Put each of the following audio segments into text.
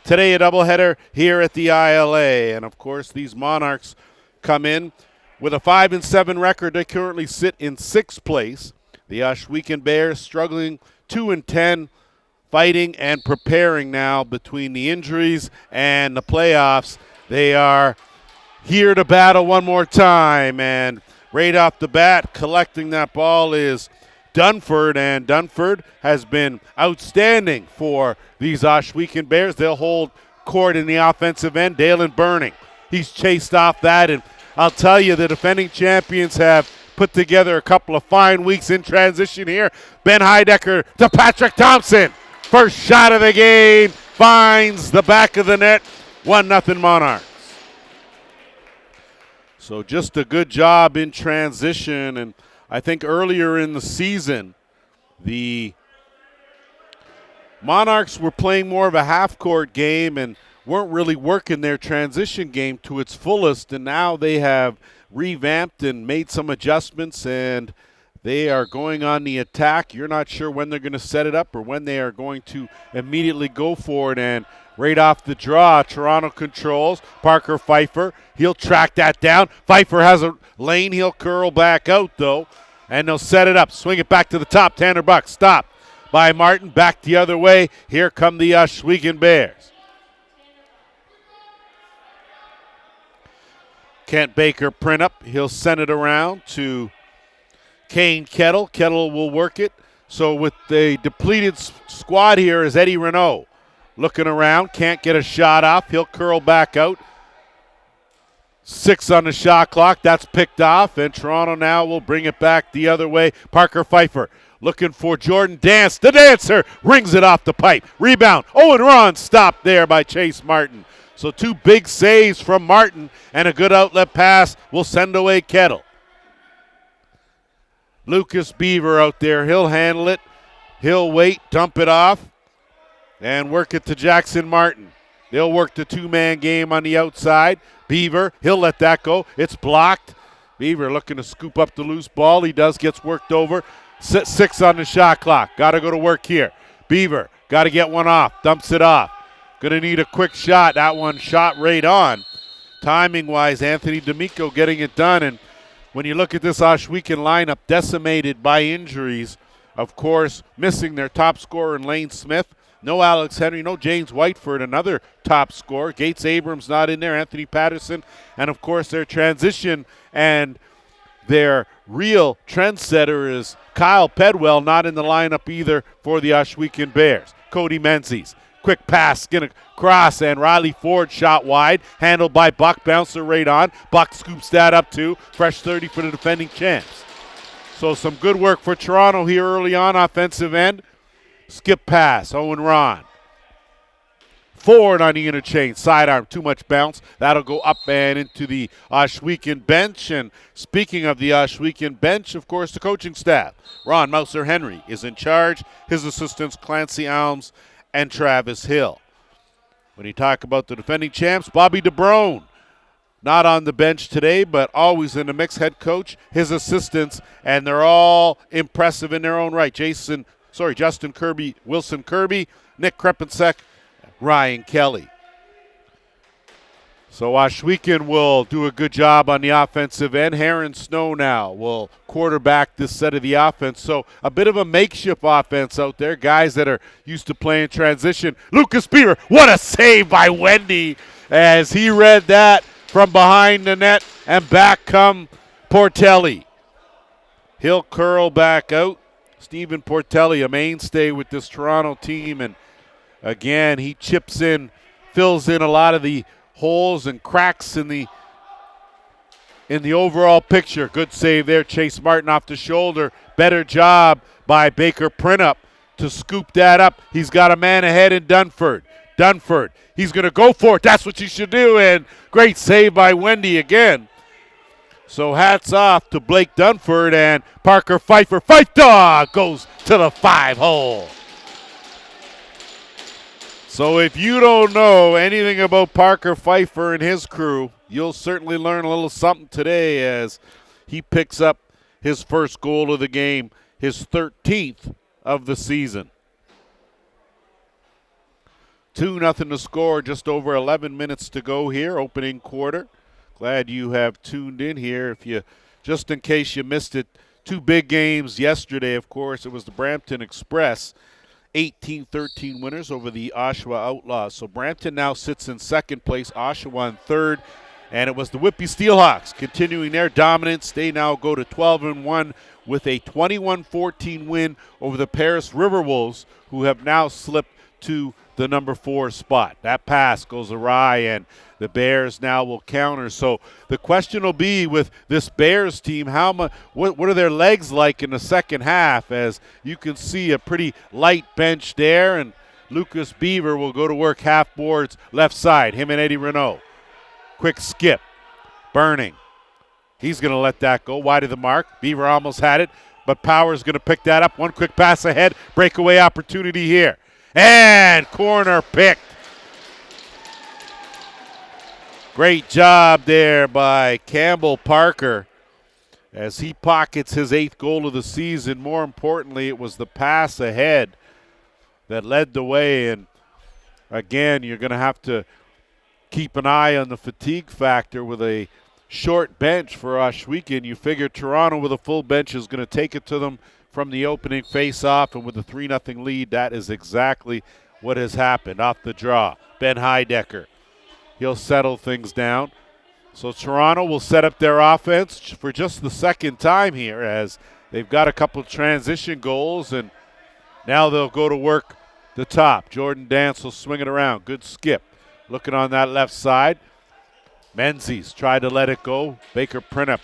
Today a doubleheader here at the ILA. And, of course, these Monarchs come in with a 5-7 record. They currently sit in 6th place. The Ohsweken Bears struggling 2-10, fighting and preparing now between the injuries and the playoffs. They are here to battle one more time. And right off the bat, collecting that ball is Dunford, and Dunford has been outstanding for these Ohsweken Bears. They'll hold court in the offensive end. Dalen Burning, he's chased off that, and I'll tell you, the defending champions have put together a couple of fine weeks in transition here. Ben Heidecker to Patrick Thompson. First shot of the game, finds the back of the net. 1-0 Monarchs. So just a good job in transition, and I think earlier in the season, the Monarchs were playing more of a half-court game and weren't really working their transition game to its fullest, and now they have revamped and made some adjustments, and they are going on the attack. You're not sure when they're going to set it up or when they are going to immediately go for it, and right off the draw, Toronto controls. Parker Pfeiffer, he'll track that down. Pfeiffer has a lane. He'll curl back out, though, and they'll set it up. Swing it back to the top. Tanner Buck, stop by Martin. Back the other way. Here come the Ohsweken Bears. Kent Baker print up. He'll send it around to Kane Kettle. Kettle will work it. So with the depleted squad here is Eddie Renault. Looking around, can't get a shot off. He'll curl back out. 6 on the shot clock. That's picked off, and Toronto now will bring it back the other way. Parker Pfeiffer looking for Jordan Dance. The dancer rings it off the pipe. Rebound. Owen Ron stopped there by Chase Martin. So 2 big saves from Martin, and a good outlet pass will send away Kettle. Lucas Beaver out there. He'll handle it. He'll wait, dump it off, and work it to Jackson Martin. They'll work the 2-man game on the outside. Beaver, he'll let that go. It's blocked. Beaver looking to scoop up the loose ball. He does, gets worked over. 6 on the shot clock. Got to go to work here. Beaver, got to get one off. Dumps it off. Going to need a quick shot. That one shot right on. Timing-wise, Anthony D'Amico getting it done. And when you look at this Ohsweken lineup, decimated by injuries, of course, missing their top scorer in Lane Smith. No Alex Henry, no James Whiteford, another top scorer. Gates Abrams not in there, Anthony Patterson, and of course their transition and their real trendsetter is Kyle Pedwell, not in the lineup either for the Ohsweken Bears. Cody Menzies, quick pass, gonna cross, and Riley Ford shot wide, handled by Buck, bouncer right on. Buck scoops that up too, fresh 30 for the defending champs. So some good work for Toronto here early on, offensive end. Skip pass, Owen Ron. Ford on the interchange, sidearm, too much bounce. That'll go up and into the Ohsweken bench. And speaking of the Ohsweken bench, of course, the coaching staff. Ron Mouser Henry is in charge. His assistants, Clancy Alms and Travis Hill. When you talk about the defending champs, Bobby DeBrone, not on the bench today, but always in the mix, head coach, his assistants, and they're all impressive in their own right. Justin Kirby, Wilson Kirby, Nick Krepensek, Ryan Kelly. So Ohsweken will do a good job on the offensive end. Heron Snow now will quarterback this set of the offense. So a bit of a makeshift offense out there. Guys that are used to playing transition. Lucas Beaver, what a save by Wendy as he read that from behind the net, and back come Portelli. He'll curl back out. Stephen Portelli, a mainstay with this Toronto team, and again, he chips in, fills in a lot of the holes and cracks in the overall picture. Good save there. Chase Martin off the shoulder. Better job by Baker Printup to scoop that up. He's got a man ahead in Dunford. He's going to go for it. That's what you should do, and great save by Wendy again. So hats off to Blake Dunford, and Parker Pfeiffer. Fight dog goes to the 5-hole. So if you don't know anything about Parker Pfeiffer and his crew, you'll certainly learn a little something today as he picks up his first goal of the game, his 13th of the season. 2-0 to score, just over 11 minutes to go here, opening quarter. Glad you have tuned in here. Just in case you missed it, two big games yesterday, of course. It was the Brampton Express, 18-13 winners over the Oshawa Outlaws. So Brampton now sits in second place, Oshawa in third. And it was the Whitby Steelhawks continuing their dominance. They now go to 12-1 with a 21-14 win over the Paris Riverwolves, who have now slipped to the number 4 spot. That pass goes awry, and the Bears now will counter. So the question will be with this Bears team, what are their legs like in the second half? As you can see, a pretty light bench there, and Lucas Beaver will go to work half boards left side, him and Eddie Renault. Quick skip. Burning. He's going to let that go wide of the mark. Beaver almost had it, but Power's going to pick that up. One quick pass ahead. Breakaway opportunity here. And corner picked. Great job there by Campbell Parker as he pockets his 8th goal of the season. More importantly, it was the pass ahead that led the way. And again, you're going to have to keep an eye on the fatigue factor with a short bench for Ohsweken. You figure Toronto with a full bench is going to take it to them from the opening face-off, and with a 3-0 lead, that is exactly what has happened. Off the draw, Ben Heidecker. He'll settle things down. So Toronto will set up their offense for just the second time here, as they've got a couple transition goals, and now they'll go to work the top. Jordan Dance will swing it around. Good skip. Looking on that left side. Menzies tried to let it go. Baker Printup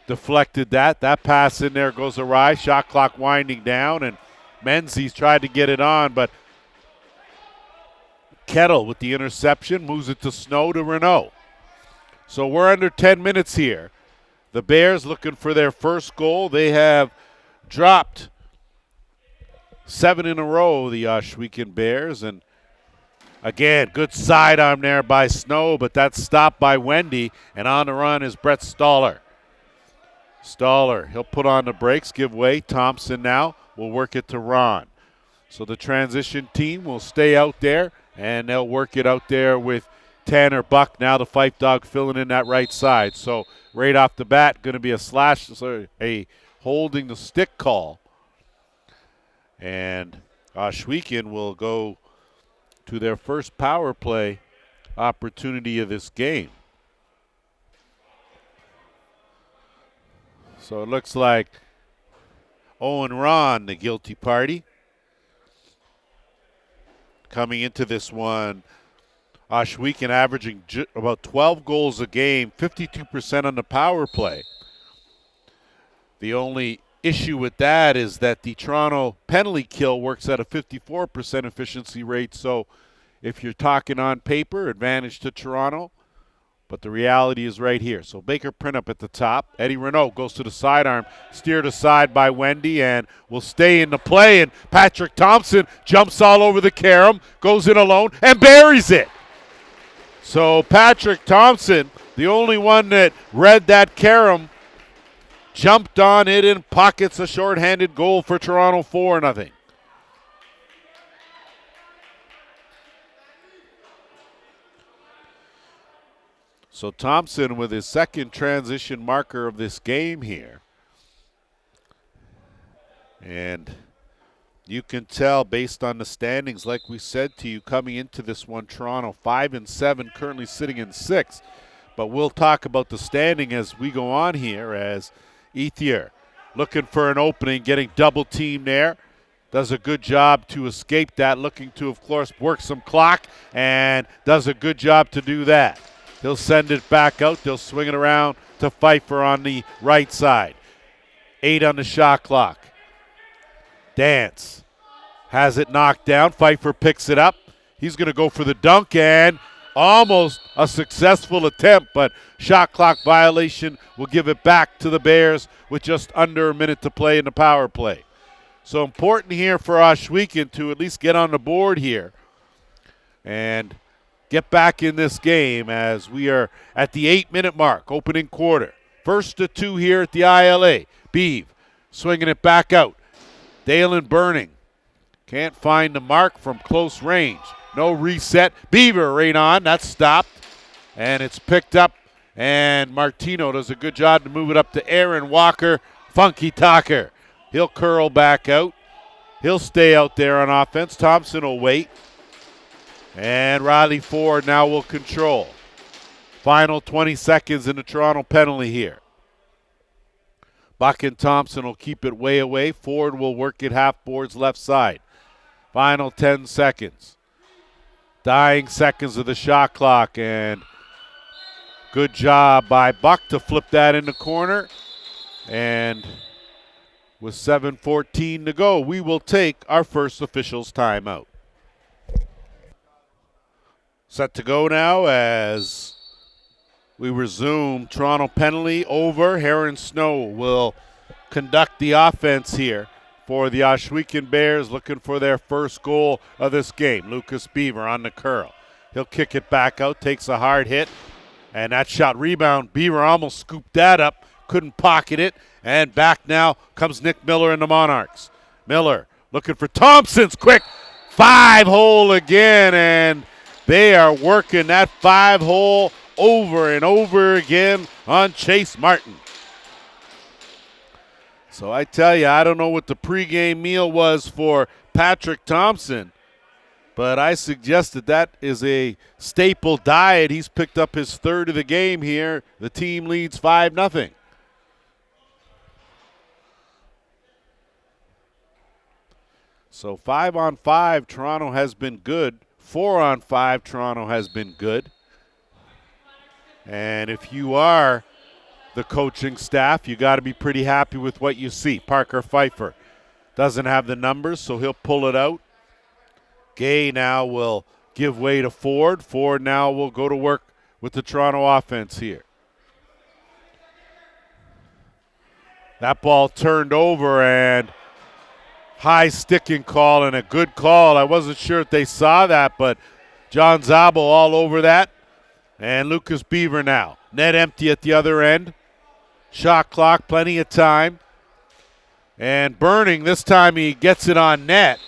deflected that. That pass in there goes awry. Shot clock winding down, and Menzies tried to get it on, but Kettle with the interception moves it to Snow to Renault. So we're under 10 minutes here. The Bears looking for their first goal. They have dropped 7 in a row, the Ohsweken Bears, and again, good sidearm there by Snow, but that's stopped by Wendy, and on the run is Brett Stoller. Stoller, he'll put on the brakes, give way. Thompson now will work it to Ron. So the transition team will stay out there, and they'll work it out there with Tanner Buck, now the Fife Dog filling in that right side. So right off the bat, going to be a holding the stick call. And Ohsweken will go to their first power play opportunity of this game. So it looks like Owen Ron, the guilty party. Coming into this one, Ohsweken averaging about 12 goals a game, 52% on the power play. The only issue with that is that the Toronto penalty kill works at a 54% efficiency rate. So if you're talking on paper, advantage to Toronto. But the reality is right here. So Baker Printup at the top. Eddie Renault goes to the sidearm, steered aside by Wendy, and will stay in the play. And Patrick Thompson jumps all over the carom, goes in alone, and buries it. So Patrick Thompson, the only one that read that carom, jumped on it and pockets a shorthanded goal for Toronto, 4-0. So Thompson with his second transition marker of this game here. And you can tell based on the standings, like we said to you, coming into this one, Toronto 5-7, currently sitting in 6th. But we'll talk about the standing as we go on here, as Ethier looking for an opening, getting double teamed there. Does a good job to escape that, looking to, of course, work some clock, and does a good job to do that. He'll send it back out. They'll swing it around to Pfeiffer on the right side. 8 on the shot clock. Dance has it knocked down. Pfeiffer picks it up. He's going to go for the dunk, and almost a successful attempt, but shot clock violation will give it back to the Bears with just under a minute to play in the power play. So important here for Ohsweken to at least get on the board here and get back in this game, as we are at the 8-minute mark, opening quarter. 1-2 here at the ILA. Beeve swinging it back out. Dalen Burning can't find the mark from close range. No reset. Beaver right on. That's stopped. And it's picked up. And Martino does a good job to move it up to Aaron Walker. Funky Talker. He'll curl back out. He'll stay out there on offense. Thompson will wait. And Riley Ford now will control. Final 20 seconds in the Toronto penalty here. Buck and Thompson will keep it way away. Ford will work it half boards left side. Final 10 seconds. Dying seconds of the shot clock, and good job by Buck to flip that in the corner. And with 7:14 to go, we will take our first officials timeout. Set to go now as we resume. Toronto penalty over. Heron Snow will conduct the offense here for the Ohsweken Bears, looking for their first goal of this game. Lucas Beaver on the curl. He'll kick it back out, takes a hard hit, and that shot rebound. Beaver almost scooped that up, couldn't pocket it, and back now comes Nick Miller and the Monarchs. Miller looking for Thompson's quick 5-hole again, and they are working that 5-hole over and over again on Chase Martin. So I tell you, I don't know what the pregame meal was for Patrick Thompson, but I suggest that is a staple diet. He's picked up his third of the game here. The team leads 5-0. So 5-on-5, Toronto has been good. 4-on-5, Toronto has been good. And if you are the coaching staff, you got to be pretty happy with what you see. Parker Pfeiffer doesn't have the numbers, so he'll pull it out. Gay now will give way to Ford. Ford now will go to work with the Toronto offense here. That ball turned over, and high sticking call, and a good call. I wasn't sure if they saw that, but John Zabo all over that. And Lucas Beaver now. Net empty at the other end. Shot clock, plenty of time. And Burning, this time he gets it on net.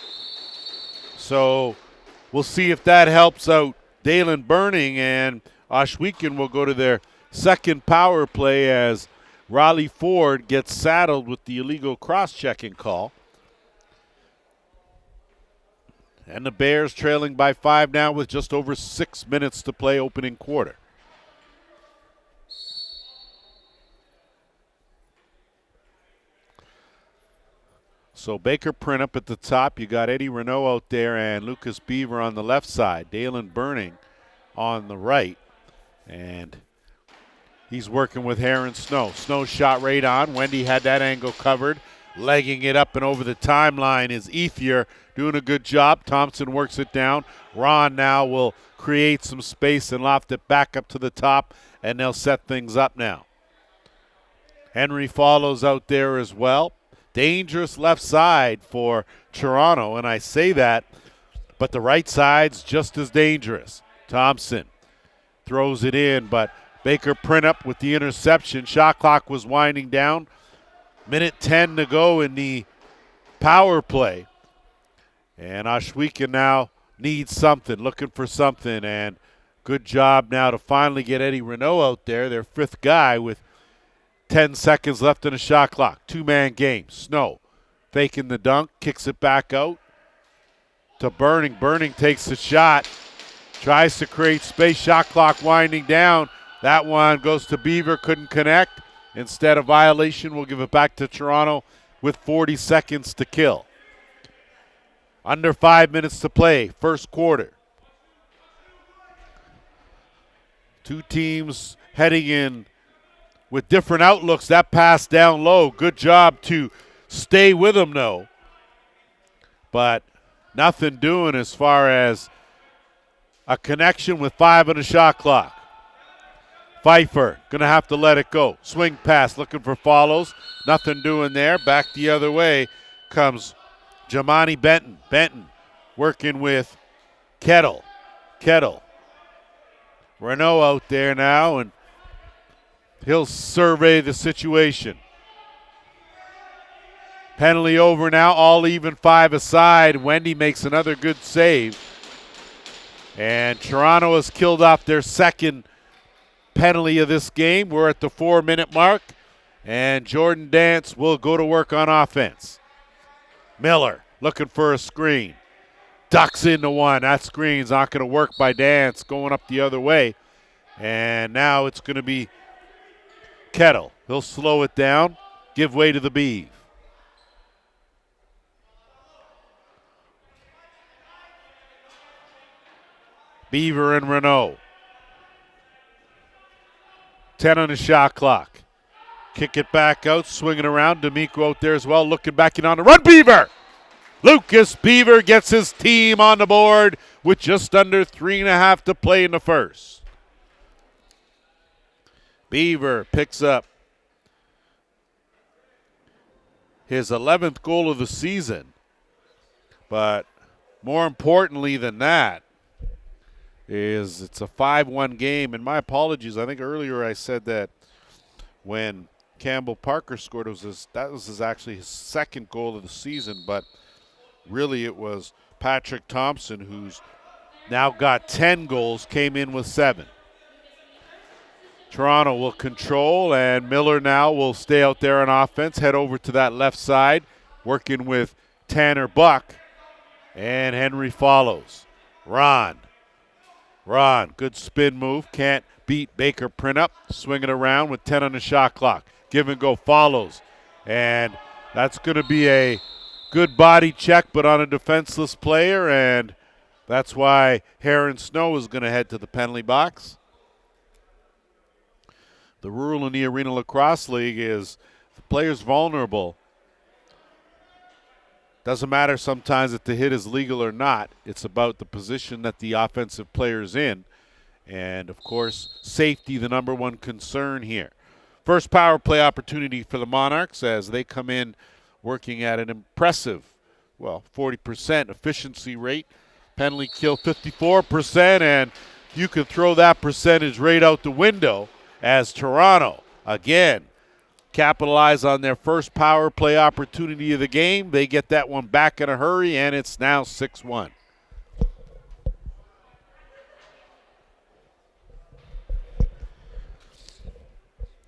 So we'll see if that helps out Dalen Burning, and Ohsweken will go to their second power play as Riley Ford gets saddled with the illegal cross-checking call. And the Bears trailing by 5 now with just over 6 minutes to play opening quarter. So Baker Print up at the top. You got Eddie Renault out there and Lucas Beaver on the left side. Dalen Burning on the right. And he's working with Heron Snow. Snow shot right on. Wendy had that angle covered. Legging it up and over the timeline is Ethier, doing a good job. Thompson works it down. Ron now will create some space and loft it back up to the top, and they'll set things up now. Henry follows out there as well. Dangerous left side for Toronto, and I say that, but the right side's just as dangerous. Thompson throws it in, but Baker Print up with the interception. Shot clock was winding down. Minute 10 to go in the power play. And Ohsweken now needs something, looking for something, and good job now to finally get Eddie Renault out there, their fifth guy, with 10 seconds left in the shot clock. Two-man game. Snow faking the dunk, kicks it back out to Burning. Burning takes the shot, tries to create space. Shot clock winding down. That one goes to Beaver, couldn't connect. Instead of violation, we'll give it back to Toronto with 40 seconds to kill. Under 5 minutes to play, first quarter. Two teams heading in with different outlooks. That pass down low. Good job to stay with them, though. But nothing doing as far as a connection with 5 on the shot clock. Pfeiffer going to have to let it go. Swing pass, looking for follows. Nothing doing there. Back the other way comes Jamani Benton. Benton working with Kettle. Renault out there now, and he'll survey the situation. Penalty over now, all even 5 aside. Wendy makes another good save. And Toronto has killed off their second penalty of this game. We're at the 4-minute mark, and Jordan Dance will go to work on offense. Miller looking for a screen. Ducks into one. That screen's not going to work by Dance, going up the other way. And now it's going to be Kettle. He'll slow it down, give way to the Beeve. Beaver and Renault. 10 on the shot clock. Kick it back out, swinging around. D'Amico out there as well, looking back in on the run. Beaver! Lucas Beaver gets his team on the board with just under 3.5 to play in the first. Beaver picks up his 11th goal of the season. But more importantly than that is it's a 5-1 game. And my apologies, I think earlier I said that when Campbell Parker scored, that was actually his second goal of the season, but really it was Patrick Thompson, who's now got 10 goals, came in with 7. Toronto will control, and Miller now will stay out there on offense, head over to that left side, working with Tanner Buck, and Henry follows. Ron, good spin move, can't beat Baker Printup, swinging around with 10 on the shot clock. Give and go follows, and that's going to be a good body check, but on a defenseless player, and that's why Heron Snow is going to head to the penalty box. The rule in the Arenalacrosseleague is the player's vulnerable. Doesn't matter sometimes if the hit is legal or not. It's about the position that the offensive player's in. And, of course, safety, the number one concern here. First power play opportunity for the Monarchs as they come in working at an impressive, 40% efficiency rate. Penalty kill 54%, and you can throw that percentage right out the window as Toronto, again, capitalize on their first power play opportunity of the game. They get that one back in a hurry, and it's now 6-1.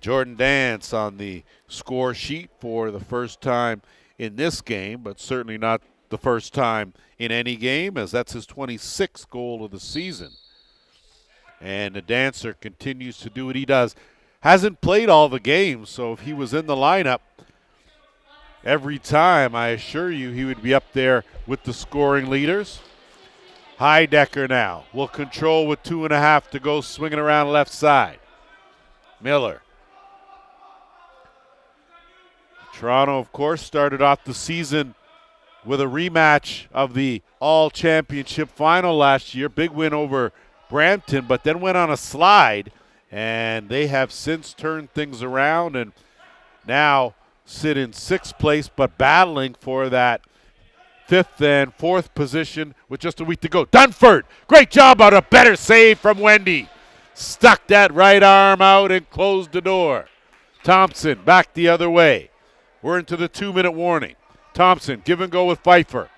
Jordan Dance on the score sheet for the first time in this game, but certainly not the first time in any game, as that's his 26th goal of the season. And the Dancer continues to do what he does. Hasn't played all the games, so if he was in the lineup every time, I assure you he would be up there with the scoring leaders. Heidecker now will control with 2.5 to go, swinging around left side. Miller. Toronto, of course, started off the season with a rematch of the All-Championship final last year. Big win over Brampton, but then went on a slide, and they have since turned things around and now sit in 6th place, but battling for that 5th and 4th position with just a week to go. Dunford, great job on a better save from Wendy. Stuck that right arm out and closed the door. Thompson back the other way. We're into the 2-minute warning. Thompson, give and go with Pfeiffer.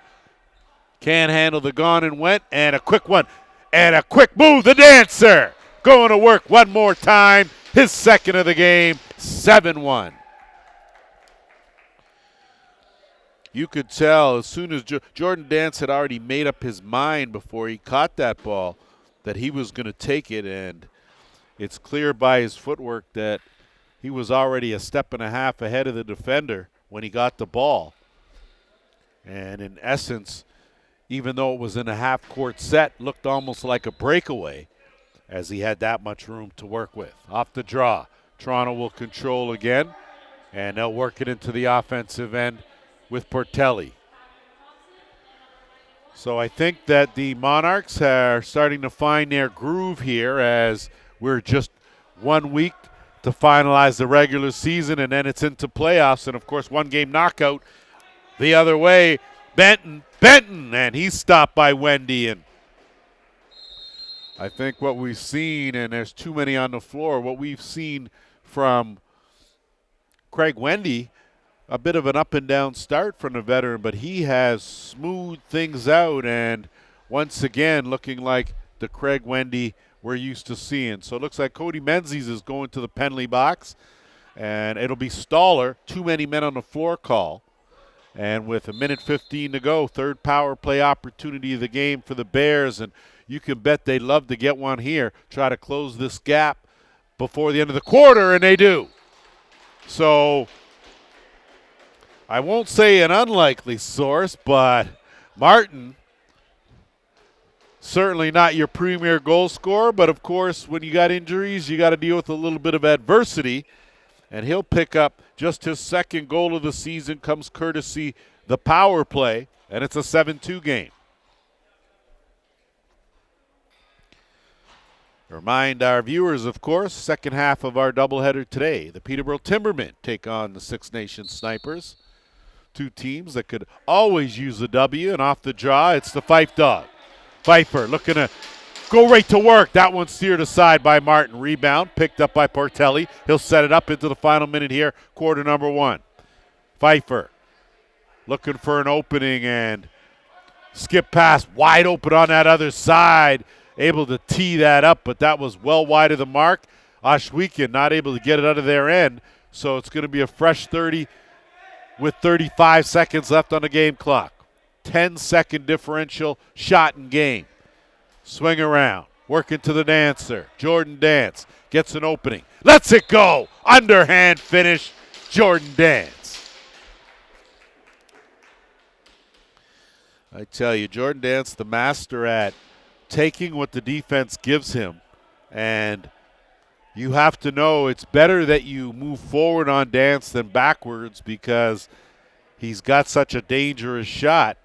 Can't handle the gone and went, and a quick one. And a quick move, the Dancer. Going to work one more time. His second of the game, 7-1. You could tell as soon as Jordan Dance had already made up his mind before he caught that ball that he was going to take it, and it's clear by his footwork that he was already a step and a half ahead of the defender when he got the ball. And in essence, even though it was in a half-court set, looked almost like a breakaway as he had that much room to work with. Off the draw, Toronto will control again, and they'll work it into the offensive end with Portelli. So I think that the Monarchs are starting to find their groove here as we're just 1 week to finalize the regular season, and then it's into playoffs. And, of course, one-game knockout the other way. Benton, and he's stopped by Wendy. And I think what we've seen, and there's too many on the floor, what we've seen from Craig Wendy, a bit of an up-and-down start from the veteran, but he has smoothed things out and once again looking like the Craig Wendy we're used to seeing. So it looks like Cody Menzies is going to the penalty box, and it'll be Stoller, too many men on the floor call. And with 1:15 to go, third power play opportunity of the game for the Bears, and you can bet they'd love to get one here, try to close this gap before the end of the quarter, and they do. So I won't say an unlikely source, but Martin, certainly not your premier goal scorer, but of course when you got injuries, you got to deal with a little bit of adversity, and he'll pick up just his second goal of the season, comes courtesy the power play, and it's a 7-2 game. Remind our viewers, of course, second half of our doubleheader today. The Peterborough Timbermen take on the Six Nations Snipers. Two teams that could always use a W, and off the draw, it's the Fife Dog. Pfeiffer looking to go right to work. That one steered aside by Martin. Rebound picked up by Portelli. He'll set it up into the final minute here, quarter number one. Pfeiffer looking for an opening and skip pass wide open on that other side. Able to tee that up, but that was well wide of the mark. Ohsweken not able to get it out of their end, so it's going to be a fresh 30 with 35 seconds left on the game clock. 10-second differential shot in game. Swing around, working to the dancer. Jordan Dance gets an opening. Lets it go. Underhand finish, Jordan Dance. I tell you, Jordan Dance, the master at taking what the defense gives him, and you have to know it's better that you move forward on Dance than backwards because he's got such a dangerous shot.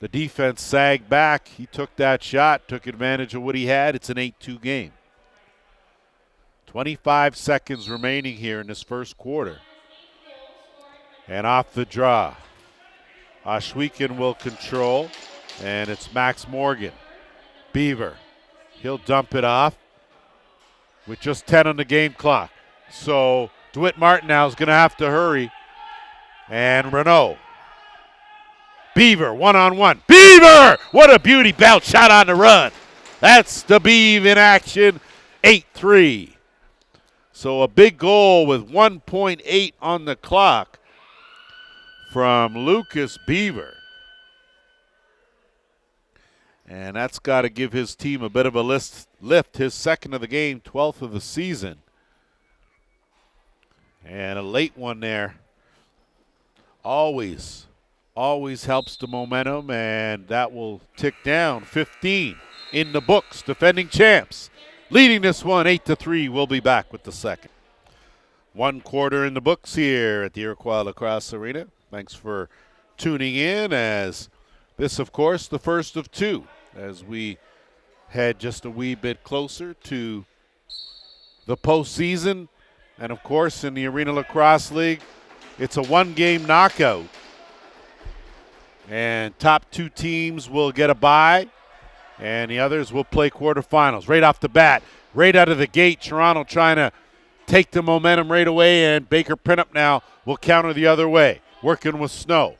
The defense sagged back. He took that shot, took advantage of what he had. It's an 8-2 game. 25 seconds remaining here in this first quarter. And off the draw, Ohsweken will control, and it's Max Morgan. Beaver, he'll dump it off with just 10 on the game clock. So DeWitt Martin now is going to have to hurry. And Renault. Beaver, one-on-one. Beaver! What a beauty bounce shot on the run. That's the Beav in action, 8-3. So a big goal with 1.8 on the clock from Lucas Beaver. And that's got to give his team a bit of a lift. His second of the game, 12th of the season. And a late one there. Always helps the momentum, and that will tick down. 15 in the books, defending champs. Leading this one 8-3. We'll be back with the second. One quarter in the books here at the Iroquois Lacrosse Arena. Thanks for tuning in, as this, of course, the first of two, as we head just a wee bit closer to the postseason. And, of course, in the Arenalacrosseleague, it's a one-game knockout. And top two teams will get a bye, and the others will play quarterfinals. Right off the bat, right out of the gate, Toronto trying to take the momentum right away, and Baker Printup now will counter the other way, working with Snow.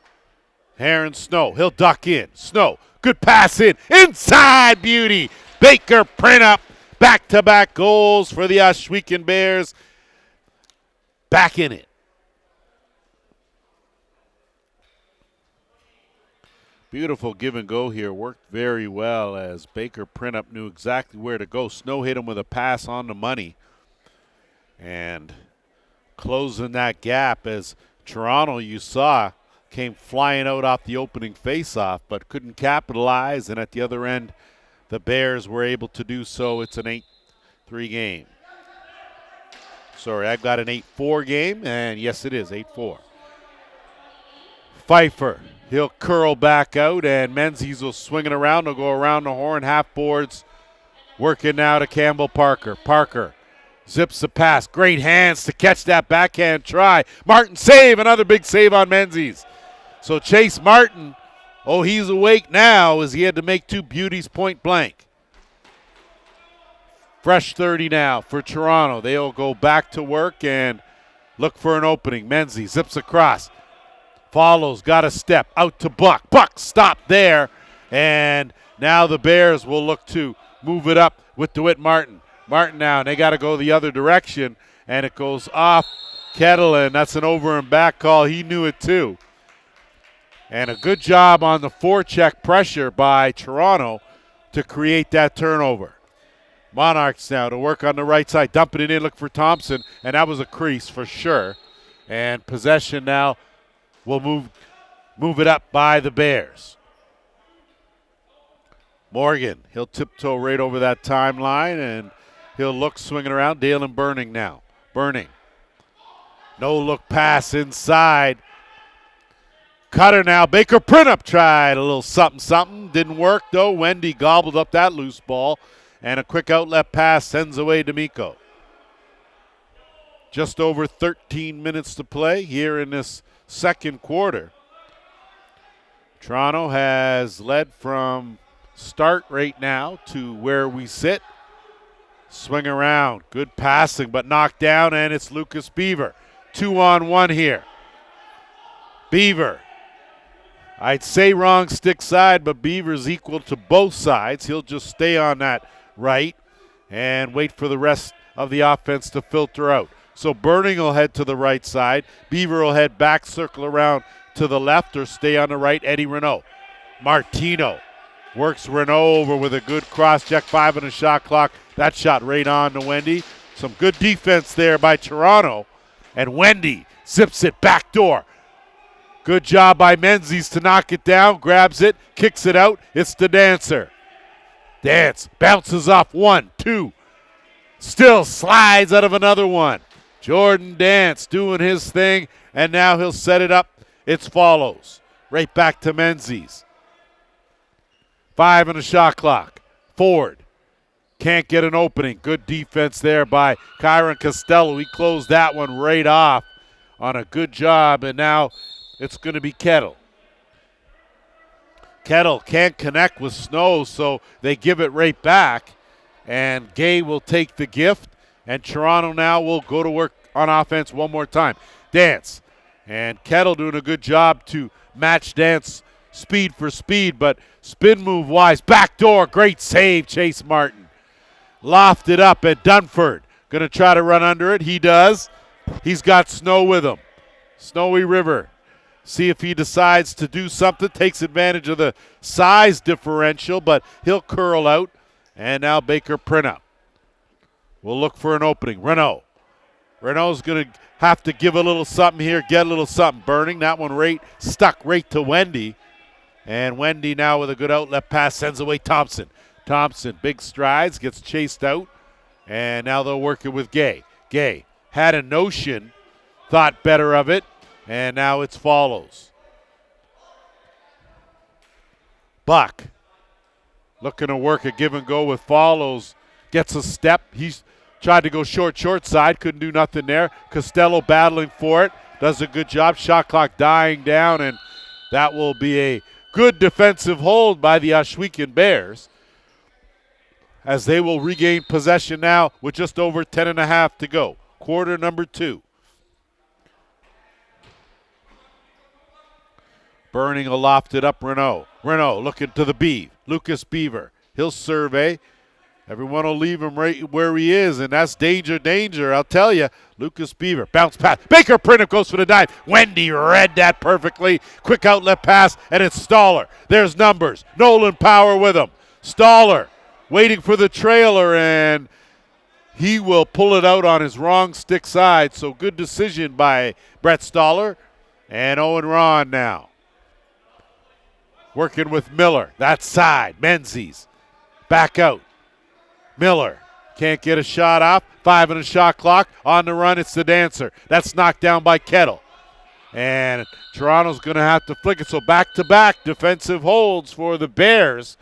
Heron Snow, he'll duck in. Snow, good pass in. Inside beauty. Baker Printup, back-to-back goals for the Ohsweken Bears. Back in it. Beautiful give and go here. Worked very well as Baker Printup knew exactly where to go. Snow hit him with a pass on the money. And closing that gap as Toronto, you saw, came flying out off the opening faceoff, but couldn't capitalize. And at the other end, the Bears were able to do so. It's an 8-3 game. Sorry, I've got an 8-4 game, and yes, it is 8-4. Pfeiffer, he'll curl back out, and Menzies will swing it around. He'll go around the horn, half boards, working now to Campbell Parker. Parker zips the pass. Great hands to catch that backhand try. Martin save, another big save on Menzies. So Chase Martin, he's awake now as he had to make two beauties point blank. Fresh 30 now for Toronto. They'll go back to work and look for an opening. Menzies zips across. Follows, got a step, out to Buck. Buck stopped there, and now the Bears will look to move it up with DeWitt Martin. Martin now, and they got to go the other direction, and it goes off Kettle, and that's an over and back call. He knew it too. And a good job on the forecheck pressure by Toronto to create that turnover. Monarchs now to work on the right side, dumping it in, look for Thompson, and that was a crease for sure. And possession now will move it up by the Bears. Morgan, he'll tiptoe right over that timeline, and he'll look swinging around. Dalen Burning now. Burning. No look pass inside. Cutter now. Baker Printup tried a little something. Didn't work though. Wendy gobbled up that loose ball. And a quick outlet pass sends away D'Amico. Just over 13 minutes to play here in this second quarter. Toronto has led from start right now to where we sit. Swing around. Good passing, but knocked down, and it's Lucas Beaver. 2-on-1 here. Beaver. I'd say wrong stick side, but Beaver's equal to both sides. He'll just stay on that right and wait for the rest of the offense to filter out. So Burning will head to the right side. Beaver will head back, circle around to the left, or stay on the right. Eddie Renault. Martino works Renault over with a good cross check. 5 on the shot clock. That shot right on to Wendy. Some good defense there by Toronto. And Wendy zips it back door. Good job by Menzies to knock it down. Grabs it, kicks it out. It's the Dancer. Dance bounces off 1, 2. Still slides out of another one. Jordan Dance doing his thing, and now he'll set it up. It follows. Right back to Menzies. 5 on the shot clock. Ford can't get an opening. Good defense there by Kyron Costello. He closed that one right off on a good job, and now it's going to be Kettle. Kettle can't connect with Snow, so they give it right back, and Gay will take the gift, and Toronto now will go to work on offense one more time. Dance, and Kettle doing a good job to match Dance speed for speed, but spin move wise. Back door, great save, Chase Martin. Lofted up at Dunford. Going to try to run under it. He does. He's got Snow with him. Snowy River. See if he decides to do something. Takes advantage of the size differential, but he'll curl out. And now Baker Printup will look for an opening. Renault's going to have to give a little something here, get a little something. Burning. That one stuck right to Wendy. And Wendy now with a good outlet pass sends away Thompson. Thompson, big strides, gets chased out. And now they'll work it with Gay. Gay had a notion, thought better of it. And now it's Follows. Buck looking to work a give and go with Follows. Gets a step. He's tried to go short side. Couldn't do nothing there. Costello battling for it. Does a good job. Shot clock dying down. And that will be a good defensive hold by the Ohsweken Bears, as they will regain possession now with just over 10.5 to go. Quarter number 2. Burning a lofted up Renault. Renault looking to the Beav. Lucas Beaver. He'll survey. Everyone will leave him right where he is, and that's danger. I'll tell you. Lucas Beaver. Bounce pass. Baker Printup goes for the dive. Wendy read that perfectly. Quick outlet pass, and it's Stoller. There's numbers. Nolan Power with him. Stoller waiting for the trailer, and he will pull it out on his wrong stick side. So good decision by Brett Stoller. And Owen Ron now working with Miller. That side. Menzies. Back out. Miller can't get a shot off. 5 on the shot clock. On the run, it's the Dancer. That's knocked down by Kettle. And Toronto's going to have to flick it. So back-to-back defensive holds for the Bears.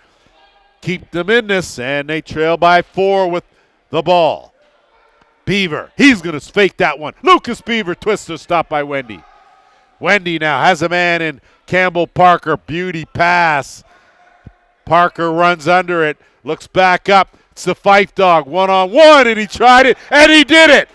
Keep them in this, and they trail by 4 with the ball. Beaver, he's going to fake that one. Lucas Beaver, twister, stop by Wendy. Wendy now has a man in Campbell Parker. Beauty pass. Parker runs under it, looks back up. It's the Fife Dog, one-on-one, and he tried it, and he did it.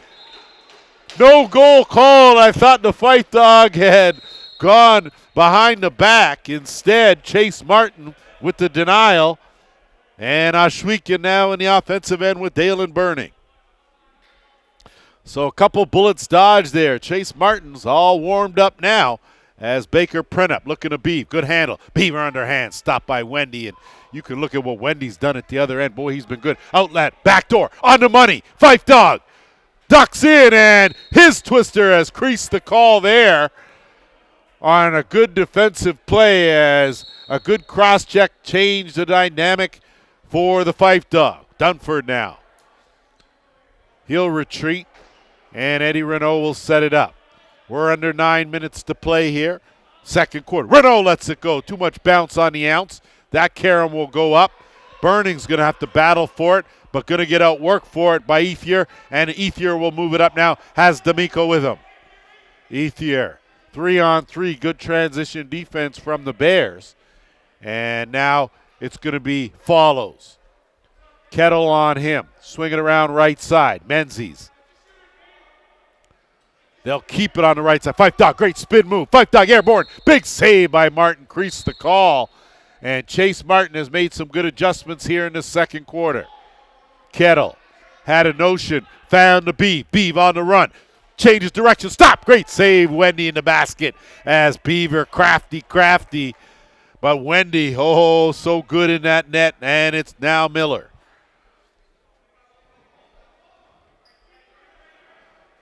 No goal called. I thought the Fife Dog had gone behind the back. Instead, Chase Martin with the denial. And Ohsweken now in the offensive end with Dalen Burning. So a couple bullets dodged there. Chase Martin's all warmed up now as Baker Printup looking to Beav. Good handle. Beaver underhand. Stopped by Wendy. And you can look at what Wendy's done at the other end. Boy, he's been good. Outlet. Backdoor. On the money. Fife Dog. Ducks in. And his twister has creased the call there on a good defensive play as a good cross-check changed the dynamic for the Fife Dog. Dunford now. He'll retreat. And Eddie Renault will set it up. We're under 9 minutes to play here. Second quarter. Renault lets it go. Too much bounce on the ounce. That carom will go up. Burning's going to have to battle for it, but going to get outworked for it by Ethier. And Ethier will move it up now. Has D'Amico with him. Ethier. 3-on-3. Good transition defense from the Bears. And now it's going to be Follows. Kettle on him. Swing it around right side. Menzies. They'll keep it on the right side. Fife Dog, great spin move. Fife Dog airborne. Big save by Martin. Creased the call. And Chase Martin has made some good adjustments here in the second quarter. Kettle had a notion. Found the Beav. Beav on the run. Changes direction. Stop. Great save. Wendy in the basket as Beaver crafty. But Wendy, oh, so good in that net. And it's now Miller.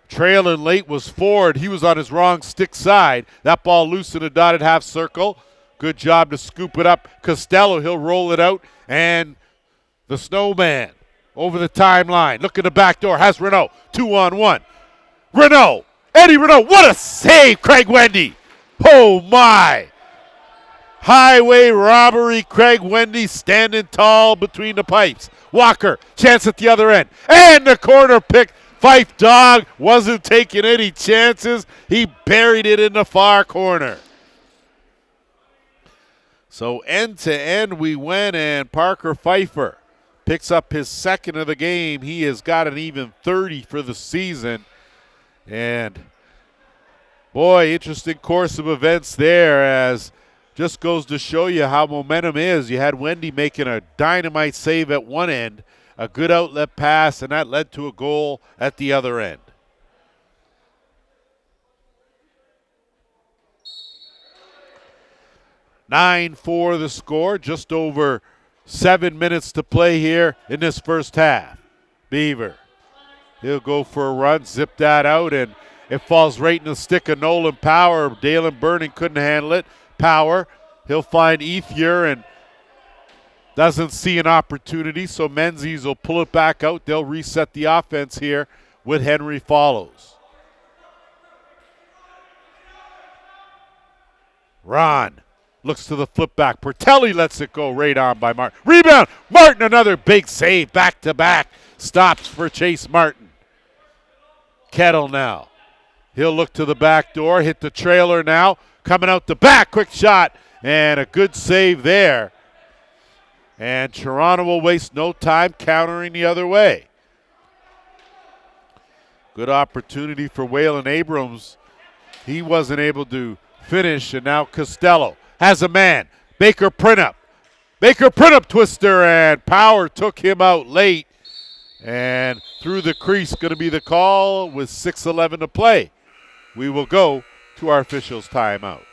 Trailing late was Ford. He was on his wrong stick side. That ball loose in a dotted half circle. Good job to scoop it up. Costello, he'll roll it out. And the Snowman over the timeline. Look at the back door. Has Renault. 2-on-1. Renault. Eddie Renault. What a save, Craig Wendy. Oh, my. Highway robbery. Craig Wendy standing tall between the pipes. Walker. Chance at the other end. And the corner pick. Fife Dog wasn't taking any chances. He buried it in the far corner. So end to end we went, and Parker Pfeiffer picks up his second of the game. He has got an even 30 for the season. And boy, interesting course of events there, as just goes to show you how momentum is. You had Wendy making a dynamite save at one end, a good outlet pass, and that led to a goal at the other end. (9-4) the score, just over 7 minutes to play here in this first half. Beaver, he'll go for a run, zip that out, and it falls right in the stick of Nolan Power. Dalen Burning couldn't handle it. Power, he'll find Ethier and doesn't see an opportunity, so Menzies will pull it back out. They'll reset the offense here with Henry Follows. Ron looks to the flip back. Pertelli lets it go right on by Martin. Rebound. Martin, another big save. Back to back. Stops for Chase Martin. Kettle now. He'll look to the back door. Hit the trailer now. Coming out the back. Quick shot. And a good save there. And Toronto will waste no time countering the other way. Good opportunity for Waylon Abrams. He wasn't able to finish, and now Costello has a man. Baker Printup. Baker Printup twister, and Power took him out late. And through the crease, going to be the call with 6:11 to play. We will go to our officials' timeout.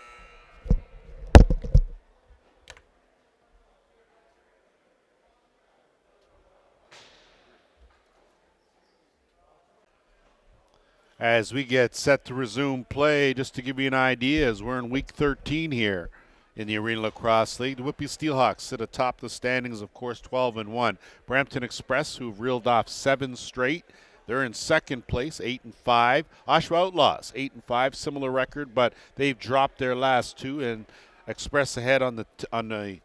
As we get set to resume play, just to give you an idea, as we're in week 13 here in the Arenalacrosse League, the Whitby Steelhawks sit atop the standings, of course, 12-1. Brampton Express, who've reeled off 7 straight, they're in second place, 8-5. Oshawa Outlaws, 8-5, similar record, but they've dropped their last 2, and Express ahead on the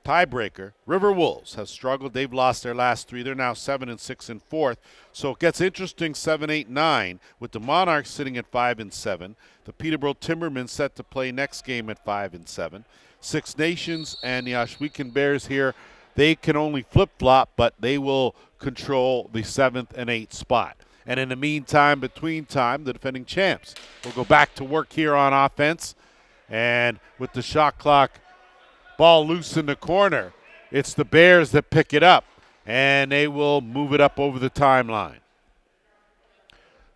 tiebreaker. River Wolves have struggled. They've lost their last 3. They're now 7-6 in fourth. So it gets interesting 7, 8, 9 with the Monarchs sitting at 5-7. The Peterborough Timbermen set to play next game at 5-7. Six Nations and the Ohsweken Bears here, they can only flip-flop, but they will control the 7th and 8th spot. And in the meantime, between time, the defending champs will go back to work here on offense. And with the shot clock ball loose in the corner, It's the Bears that pick it up, and they will move it up over the timeline.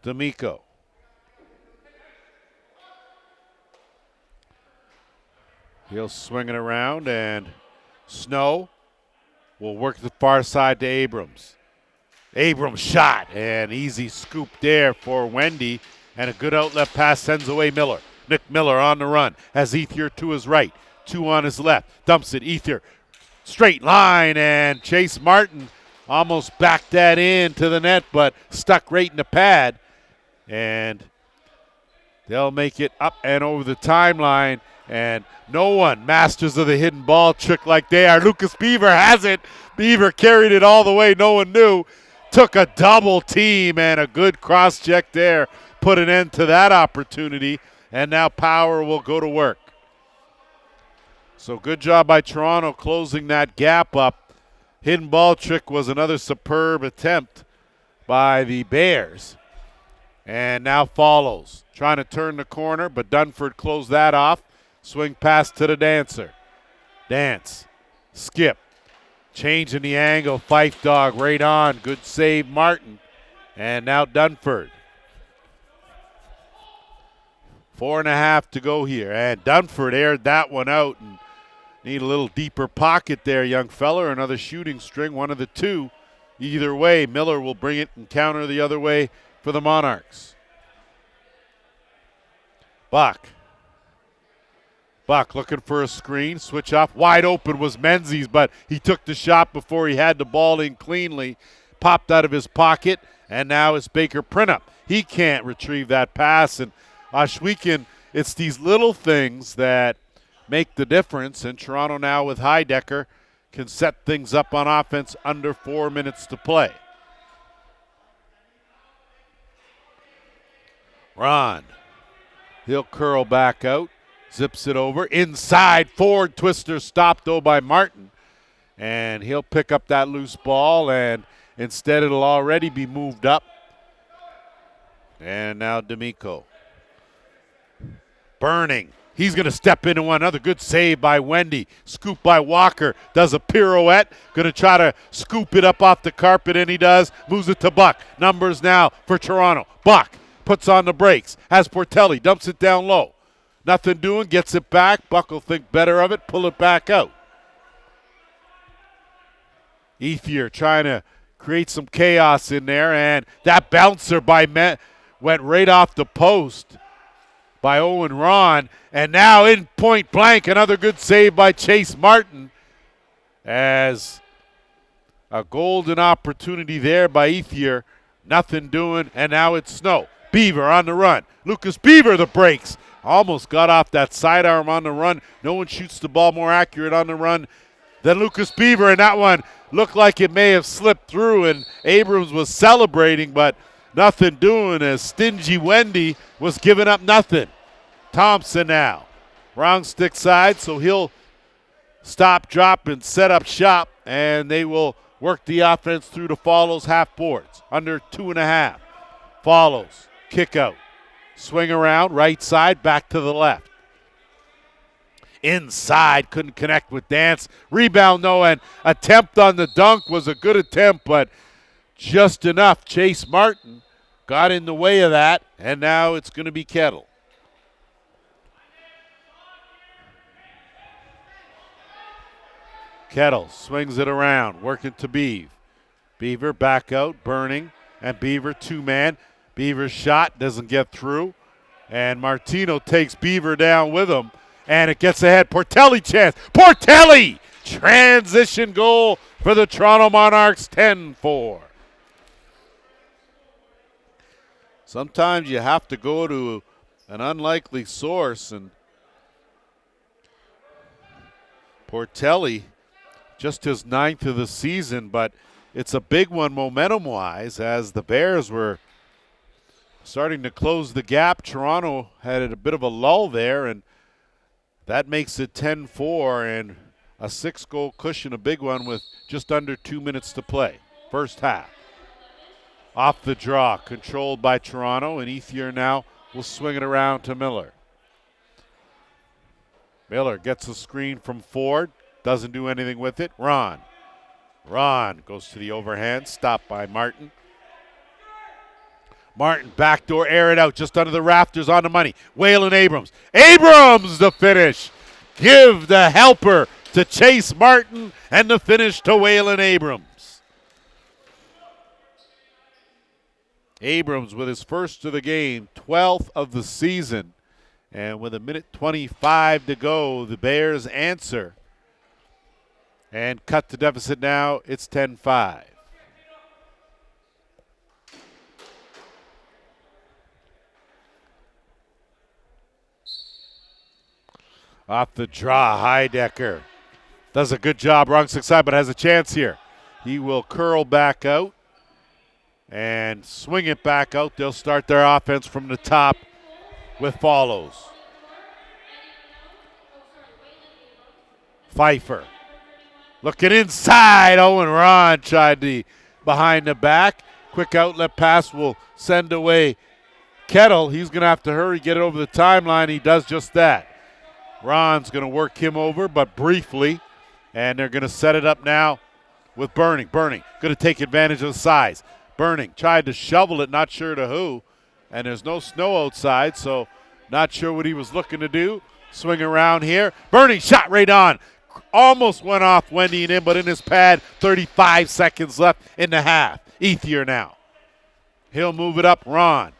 D'Amico. He'll swing it around, and Snow will work the far side to Abrams. Abrams shot, and easy scoop there for Wendy, and a good outlet pass sends away Miller. Nick Miller on the run, has Ethier to his right, 2 on his left, dumps it, Ethier, straight line, and Chase Martin almost backed that in to the net, but stuck right in the pad, and they'll make it up and over the timeline, and no one masters of the hidden ball trick like they are. Lucas Beaver has it. Beaver carried it all the way, no one knew. Took a double team, and a good cross check there put an end to that opportunity, and now Power will go to work. So good job by Toronto closing that gap up. Hidden ball trick was another superb attempt by the Bears. And now follows. Trying to turn the corner, but Dunford closed that off. Swing pass to the Dancer. Dance. Skip. Changing the angle. Fife Dog right on. Good save, Martin. And now Dunford. 4.5 to go here. And Dunford aired that one out. And need a little deeper pocket there, young fella. Another shooting string, one of the two. Either way, Miller will bring it and counter the other way for the Monarchs. Buck looking for a screen, switch off. Wide open was Menzies, but he took the shot before he had the ball in cleanly. Popped out of his pocket, and now it's Baker Printup. He can't retrieve that pass, and Ohsweken, it's these little things that make the difference, and Toronto now with Heidecker can set things up on offense under 4 minutes to play. Ron. He'll curl back out, zips it over. Inside, forward twister stopped, though, by Martin. And he'll pick up that loose ball, and instead it'll already be moved up. And now D'Amico. Burning. He's going to step into one. Another good save by Wendy. Scoop by Walker. Does a pirouette. Going to try to scoop it up off the carpet, and he does. Moves it to Buck. Numbers now for Toronto. Buck puts on the brakes, has Portelli, dumps it down low. Nothing doing, gets it back. Buck will think better of it, pull it back out. Ethier trying to create some chaos in there, and that bouncer by went right off the post by Owen Ron, and now in point blank, another good save by Chase Martin as a golden opportunity there by Ethier. Nothing doing, and now it's Snow. Beaver on the run. Lucas Beaver the breaks. Almost got off that sidearm on the run. No one shoots the ball more accurate on the run than Lucas Beaver, and that one looked like it may have slipped through, and Abrams was celebrating, but nothing doing as stingy Wendy was giving up nothing. Thompson now. Wrong stick side, so he'll stop, drop, and set up shop, and they will work the offense through the follows half boards. Under 2.5. Follows. Kick out. Swing around, right side, back to the left. Inside, couldn't connect with Dance. Rebound, though, and attempt on the dunk was a good attempt, but just enough. Chase Martin got in the way of that, and now it's going to be Kettle. Kettle swings it around, working to Beaver. Beaver back out, Burning, and Beaver two-man. Beaver's shot doesn't get through, and Martino takes Beaver down with him, and it gets ahead. Portelli chance. Portelli! Transition goal for the Toronto Monarchs, 10-4. Sometimes you have to go to an unlikely source, and Portelli, just his 9th of the season, but it's a big one momentum-wise as the Bears were starting to close the gap. Toronto had a bit of a lull there, and that makes it 10-4 and a 6-goal cushion, a big one with just under 2 minutes to play. First half. Off the draw, controlled by Toronto, and Ethier now will swing it around to Miller. Miller gets a screen from Ford, Doesn't do anything with it. Ron goes to the overhand. Stopped by Martin. Martin, backdoor, air it out just under the rafters on the money. Waylon Abrams. Abrams the finish. Give the helper to Chase Martin and the finish to Waylon Abrams. Abrams with his first of the game, 12th of the season. And with 1:25 to go, the Bears answer and cut the deficit now. It's 10-5. Off the draw, Heidecker does a good job, wrong side, but has a chance here. He will curl back out and swing it back out. They'll start their offense from the top with follows. Pfeiffer looking inside. Owen Ron tried the behind the back. Quick outlet pass will send away Kettle. He's going to have to hurry, get it over the timeline. He does just that. Ron's going to work him over, but briefly, and they're going to set it up now with Burning. Burning going to take advantage of the size. Burning tried to shovel it, not sure to who, and there's no snow outside, so not sure what he was looking to do. Swing around here. Burning shot right on. Almost went off Wendy and in, but in his pad, 35 seconds left in the half. Ethier now. He'll move it up. Ron.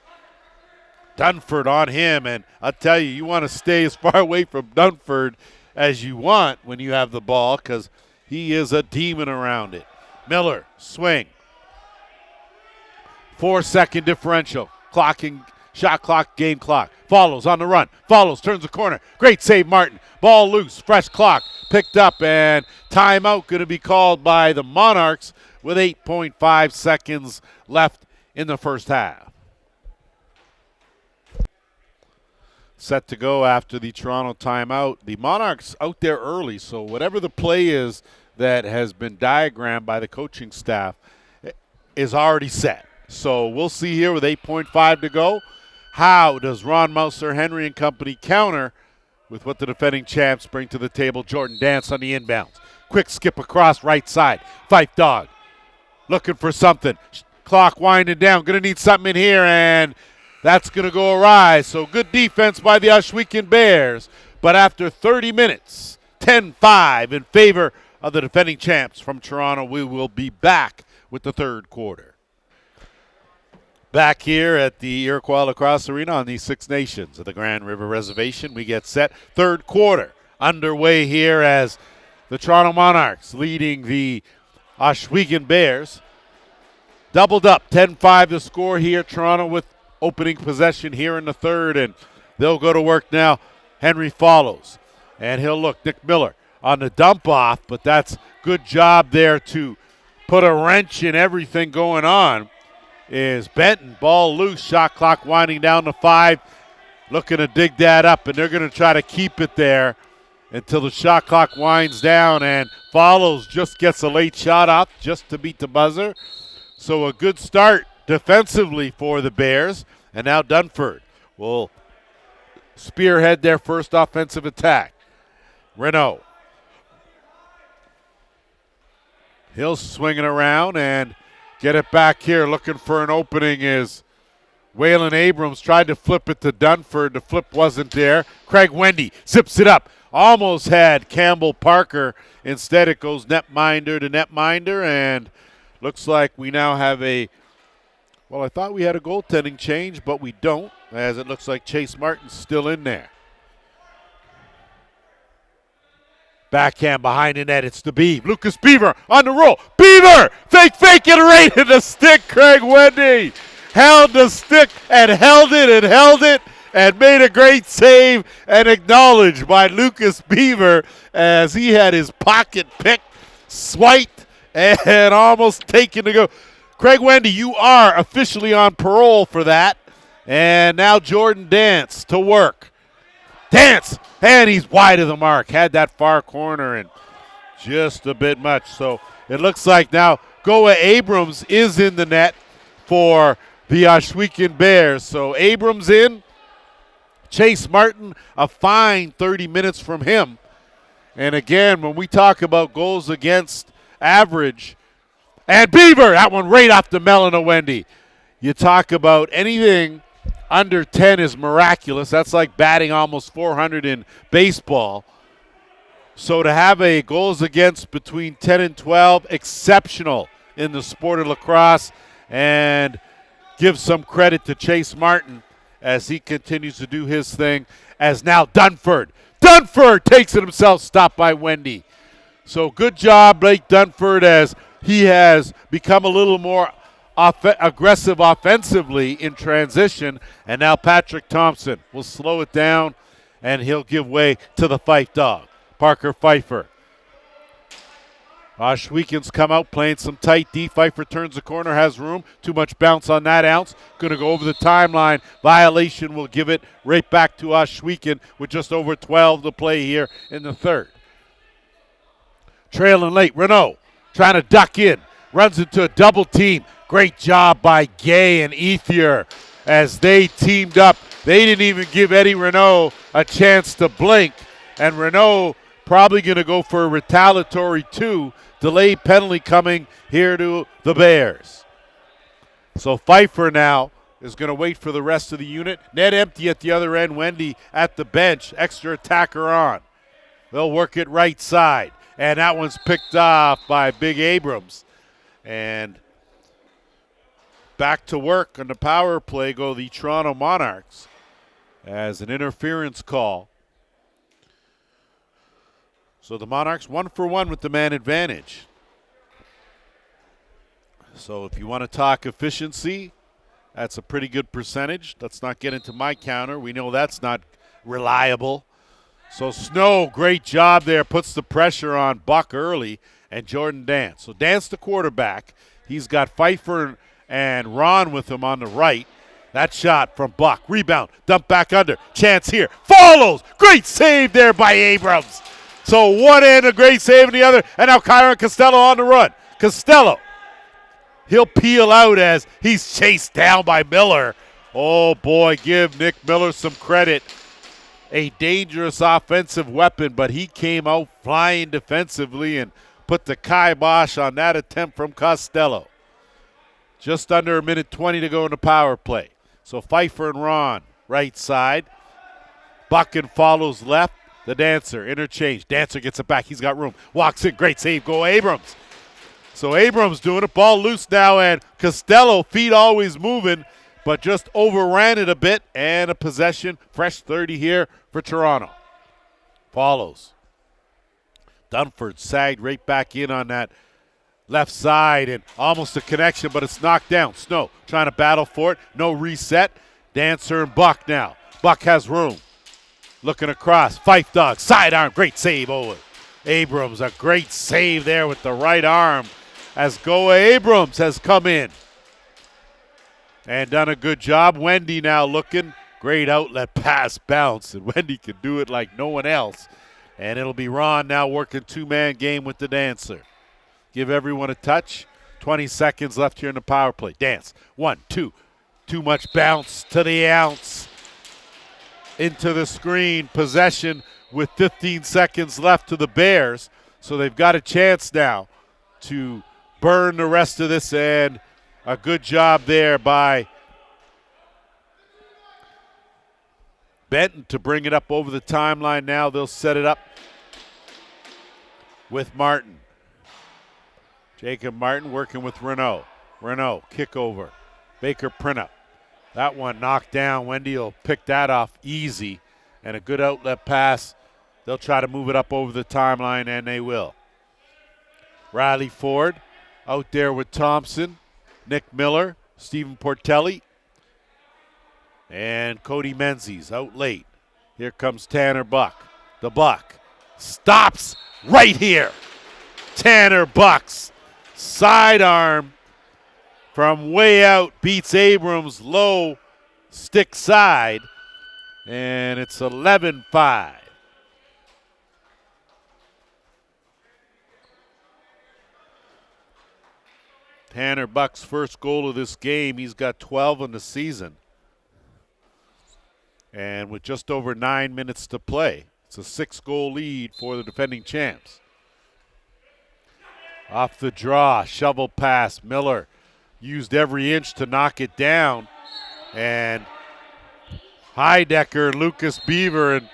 Dunford on him, and I'll tell you, you want to stay as far away from Dunford as you want when you have the ball because he is a demon around it. Miller, swing. 4-second differential. Clocking, shot clock, game clock. Follows on the run. Follows, turns the corner. Great save, Martin. Ball loose, fresh clock. Picked up, and timeout going to be called by the Monarchs with 8.5 seconds left in the first half. Set to go after the Toronto timeout. The Monarchs out there early, so whatever the play is that has been diagrammed by the coaching staff is already set. So we'll see here with 8.5 to go. How does Ron Mouser, Henry and company counter with what the defending champs bring to the table? Jordan Dance on the inbounds. Quick skip across right side. Fight dog. Looking for something. Clock winding down. Going to need something in here, and that's going to go awry. So good defense by the Ohsweken Bears. But after 30 minutes, 10-5 in favor of the defending champs from Toronto. We will be back with the third quarter. Back here at the Iroquois Lacrosse Arena on the Six Nations of the Grand River Reservation, we get set. Third quarter underway here as the Toronto Monarchs leading the Ohsweken Bears. Doubled up, 10-5 the score here. Toronto with opening possession here in the third, and they'll go to work now. Henry follows, and he'll look. Nick Miller on the dump off, but that's good job there to put a wrench in everything going on. Is Benton, ball loose, shot clock winding down to 5, looking to dig that up, and they're going to try to keep it there until the shot clock winds down, and Follows just gets a late shot off just to beat the buzzer. So a good start defensively for the Bears, and now Dunford will spearhead their first offensive attack. Renault. He'll swing it around and get it back here. Looking for an opening is Waylon Abrams. Tried to flip it to Dunford. The flip wasn't there. Craig Wendy zips it up. Almost had Campbell Parker. Instead it goes netminder to netminder, and looks like we now have a, well, I thought we had a goaltending change, but we don't, as it looks like Chase Martin's still in there. Backhand behind the net. It's the Beav. Lucas Beaver on the roll. Beaver! Fake it right in the stick. Craig Wendy held the stick and held it and made a great save, and acknowledged by Lucas Beaver as he had his pocket picked, swiped, and almost taken to go. Craig Wendy, you are officially on parole for that. And now Jordan Dance to work. Dance, and he's wide of the mark. Had that far corner and just a bit much. So it looks like now Goa Abrams is in the net for the Ohsweken Bears. So Abrams in. Chase Martin, a fine 30 minutes from him. And again, when we talk about goals against average, and Beaver, that one right off the melon of Wendy. You talk about anything under 10 is miraculous. That's like batting almost 400 in baseball. So to have a goals against between 10 and 12, exceptional in the sport of lacrosse. And give some credit to Chase Martin as he continues to do his thing. As now Dunford takes it himself, stopped by Wendy. So good job, Blake Dunford, as he has become a little more aggressive offensively in transition. And now Patrick Thompson will slow it down, and he'll give way to the Fife dog, Parker Pfeiffer. Ohsweken's come out playing some tight D. Pfeiffer turns the corner, has room. Too much bounce on that ounce. Going to go over the timeline. Violation will give it right back to Ohsweken with just over 12 to play here in the third. Trailing late, Renault trying to duck in. Runs into a double team. Great job by Gay and Ethier as they teamed up. They didn't even give Eddie Renault a chance to blink. And Renault probably going to go for a retaliatory 2. Delayed penalty coming here to the Bears. So Pfeiffer now is going to wait for the rest of the unit. Net empty at the other end. Wendy at the bench. Extra attacker on. They'll work it right side. And that one's picked off by Big Abrams. And back to work on the power play go the Toronto Monarchs as an interference call. So the Monarchs 1 for 1 with the man advantage. So if you want to talk efficiency, that's a pretty good percentage. Let's not get into my counter. We know that's not reliable. So Snow, great job there, puts the pressure on Buck early, and Jordan Dance. So Dance the quarterback. He's got Pfeiffer and Ron with him on the right. That shot from Buck. Rebound, dump back under. Chance here. Follows. Great save there by Abrams. So one end, a great save in the other, and now Kyron Costello on the run. Costello, he'll peel out as he's chased down by Miller. Oh, boy, give Nick Miller some credit. A dangerous offensive weapon, but he came out flying defensively and put the kibosh on that attempt from Costello. Just under a minute 20 to go in the power play. So Pfeiffer and Ron, right side. Buchan follows left. The Dancer, interchange. Dancer gets it back. He's got room. Walks in. Great save. Go Abrams. So Abrams doing it. Ball loose now, and Costello, feet always moving, but just overran it a bit. And a possession. Fresh 30 here for Toronto. Follows. Dunford sagged right back in on that left side, and almost a connection, but it's knocked down. Snow trying to battle for it. No reset. Dancer and Buck now. Buck has room. Looking across, Fife dog, sidearm, great save. Oh, Abrams, a great save there with the right arm as Goa Abrams has come in and done a good job. Wendy now looking, great outlet pass bounce, and Wendy can do it like no one else. And it'll be Ron now working two-man game with the Dancer. Give everyone a touch. 20 seconds left here in the power play. Dance, 1, 2, too much bounce to the ounce. Into the screen, possession with 15 seconds left to the Bears. So they've got a chance now to burn the rest of this, and a good job there by Benton to bring it up over the timeline now. They'll set it up with Martin. Jacob Martin working with Renault. Renault, kick over. Baker Printup. That one knocked down. Wendy will pick that off easy. And a good outlet pass. They'll try to move it up over the timeline, and they will. Riley Ford out there with Thompson, Nick Miller, Stephen Portelli, and Cody Menzies out late. Here comes Tanner Buck. The Buck stops right here. Tanner Buck's sidearm from way out beats Abrams low stick side, and it's 11-5. Tanner Buck's first goal of this game. He's got 12 in the season. And with just over 9 minutes to play, It's a 6-goal lead for the defending champs. Off the draw, shovel pass. Miller used every inch to knock it down. And Heidecker, Lucas Beaver, and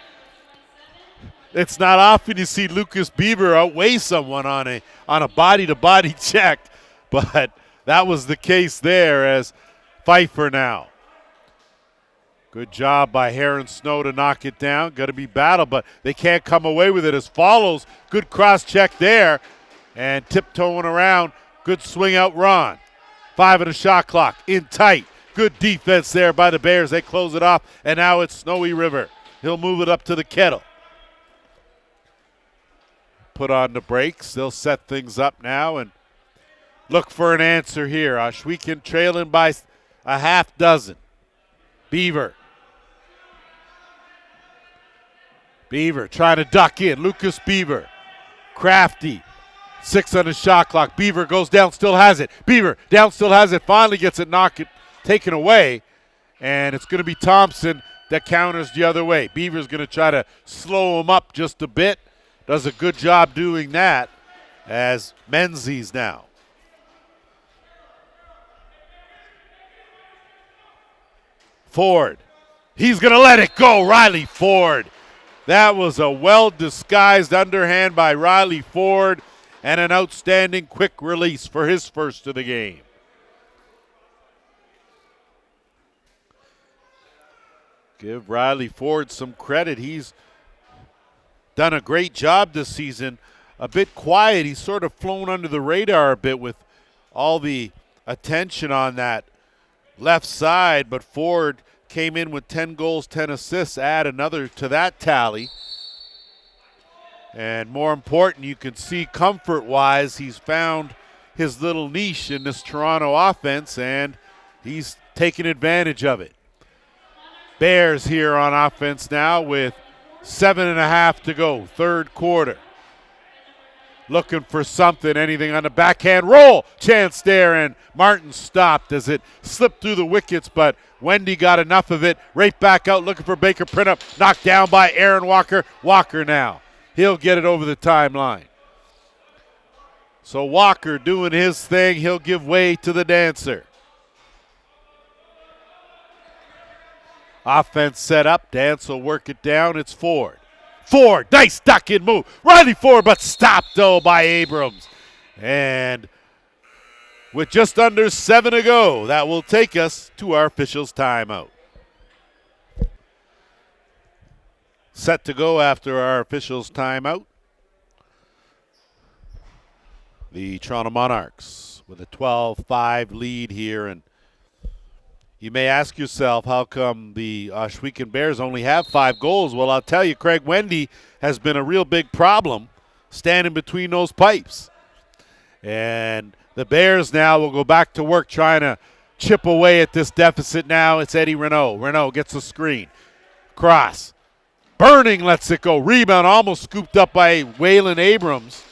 it's not often you see Lucas Beaver outweigh someone on a body-to-body check, but that was the case there as Pfeiffer now. Good job by Heron Snow to knock it down. Got to be battle, but they can't come away with it as follows. Good cross check there and tiptoeing around. Good swing out Ron. 5 of the shot clock in tight. Good defense there by the Bears. They close it off, and now it's Snowy River. He'll move it up to the kettle. Put on the brakes. They'll set things up now and look for an answer here. Ohsweken trailing by a half dozen. Beaver trying to duck in. Lucas Beaver. Crafty. 6 on the shot clock. Beaver goes down, still has it. Beaver down, still has it. Finally gets it taken away. And it's going to be Thompson that counters the other way. Beaver's going to try to slow him up just a bit. Does a good job doing that as Menzies now. Ford. He's going to let it go. Riley Ford. That was a well-disguised underhand by Riley Ford and an outstanding quick release for his first of the game. Give Riley Ford some credit. He's done a great job this season. A bit quiet. He's sort of flown under the radar a bit with all the attention on that left side, but Ford came in with 10 goals, 10 assists, add another to that tally. And more important, you can see comfort-wise, he's found his little niche in this Toronto offense, and he's taking advantage of it. Bears here on offense now with 7.5 to go, third quarter. Looking for something, anything on the backhand roll. Chance there, and Martin stopped as it slipped through the wickets, but Wendy got enough of it. Right back out looking for Baker Printup. Knocked down by Aaron Walker. Walker now. He'll get it over the timeline. So Walker doing his thing. He'll give way to the dancer. Offense set up. Dance will work it down. It's Ford. Ford, nice duck and move. Riley Ford, but stopped though by Abrams. And with just under 7 to go, that will take us to our officials' timeout. Set to go after our officials' timeout. The Toronto Monarchs with a 12-5 lead here, and you may ask yourself, how come the Ohsweken Bears only have 5 goals? Well, I'll tell you, Craig Wendy has been a real big problem standing between those pipes. And the Bears now will go back to work trying to chip away at this deficit now. It's Eddie Renault. Renault gets a screen. Cross. Burning lets it go. Rebound almost scooped up by Waylon Abrams.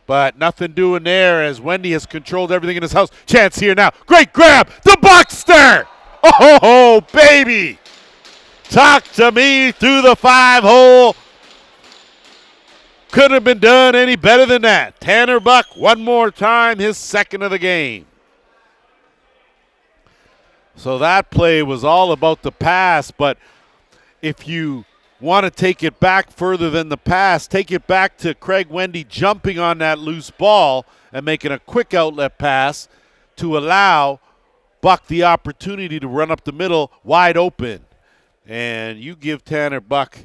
But nothing doing there as Wendy has controlled everything in his house. Chance here now. Great grab. The Buckster. Oh, baby. Talk to me through the 5-hole. Couldn't have been done any better than that. Tanner Buck, one more time, his second of the game. So that play was all about the pass, but if you want to take it back further than the pass, take it back to Craig Wendy jumping on that loose ball and making a quick outlet pass to allow Buck the opportunity to run up the middle wide open. And you give Tanner Buck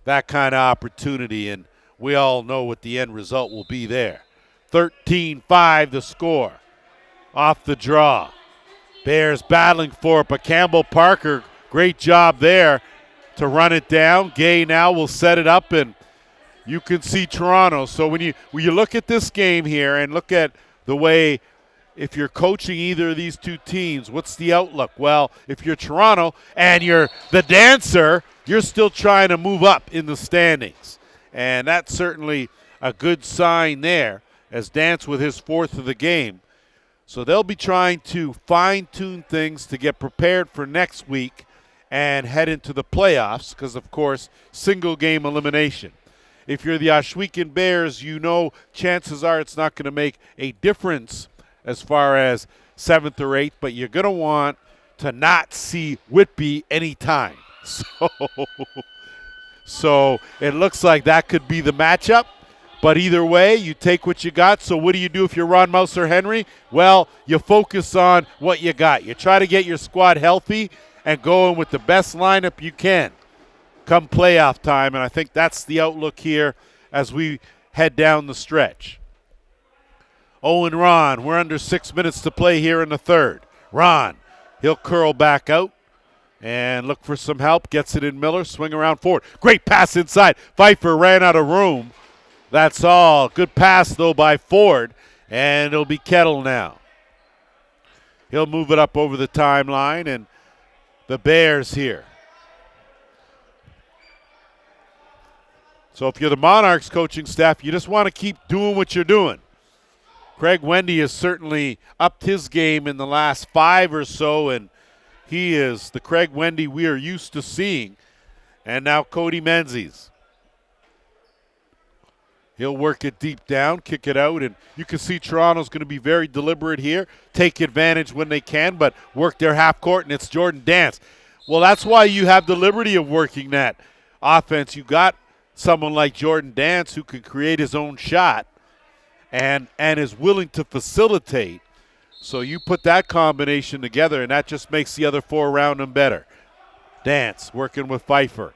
that kind of opportunity, and we all know what the end result will be there. 13-5 the score. Off the draw. Bears battling for it, but Campbell Parker, great job there to run it down. Gay now will set it up, and you can see Toronto. So when you look at this game here and look at the way, if you're coaching either of these two teams, what's the outlook? Well, if you're Toronto and you're the dancer, you're still trying to move up in the standings. And that's certainly a good sign there as Dance with his 4th of the game. So they'll be trying to fine-tune things to get prepared for next week and head into the playoffs because, of course, single game elimination. If you're the Ohsweken Bears, you know chances are it's not going to make a difference as far as 7th or 8th, but you're going to want to not see Whitby anytime. So it looks like that could be the matchup. But either way, you take what you got. So what do you do if you're Ron Mouser Henry? Well, you focus on what you got. You try to get your squad healthy and going with the best lineup you can come playoff time. And I think that's the outlook here as we head down the stretch. Owen Ron, we're under 6 minutes to play here in the third. Ron, he'll curl back out and look for some help. Gets it in Miller, swing around forward. Great pass inside. Pfeiffer ran out of room. That's all. Good pass, though, by Ford, and it'll be Kettle now. He'll move it up over the timeline, and the Bears here. So if you're the Monarchs coaching staff, you just want to keep doing what you're doing. Craig Wendy has certainly upped his game in the last 5 or so, and he is the Craig Wendy we are used to seeing. And now Cody Menzies. He'll work it deep down, kick it out, and you can see Toronto's going to be very deliberate here, take advantage when they can, but work their half court, and it's Jordan Dance. Well, that's why you have the liberty of working that offense. You got someone like Jordan Dance who can create his own shot and is willing to facilitate. So you put that combination together, and that just makes the other 4 around him better. Dance working with Pfeiffer.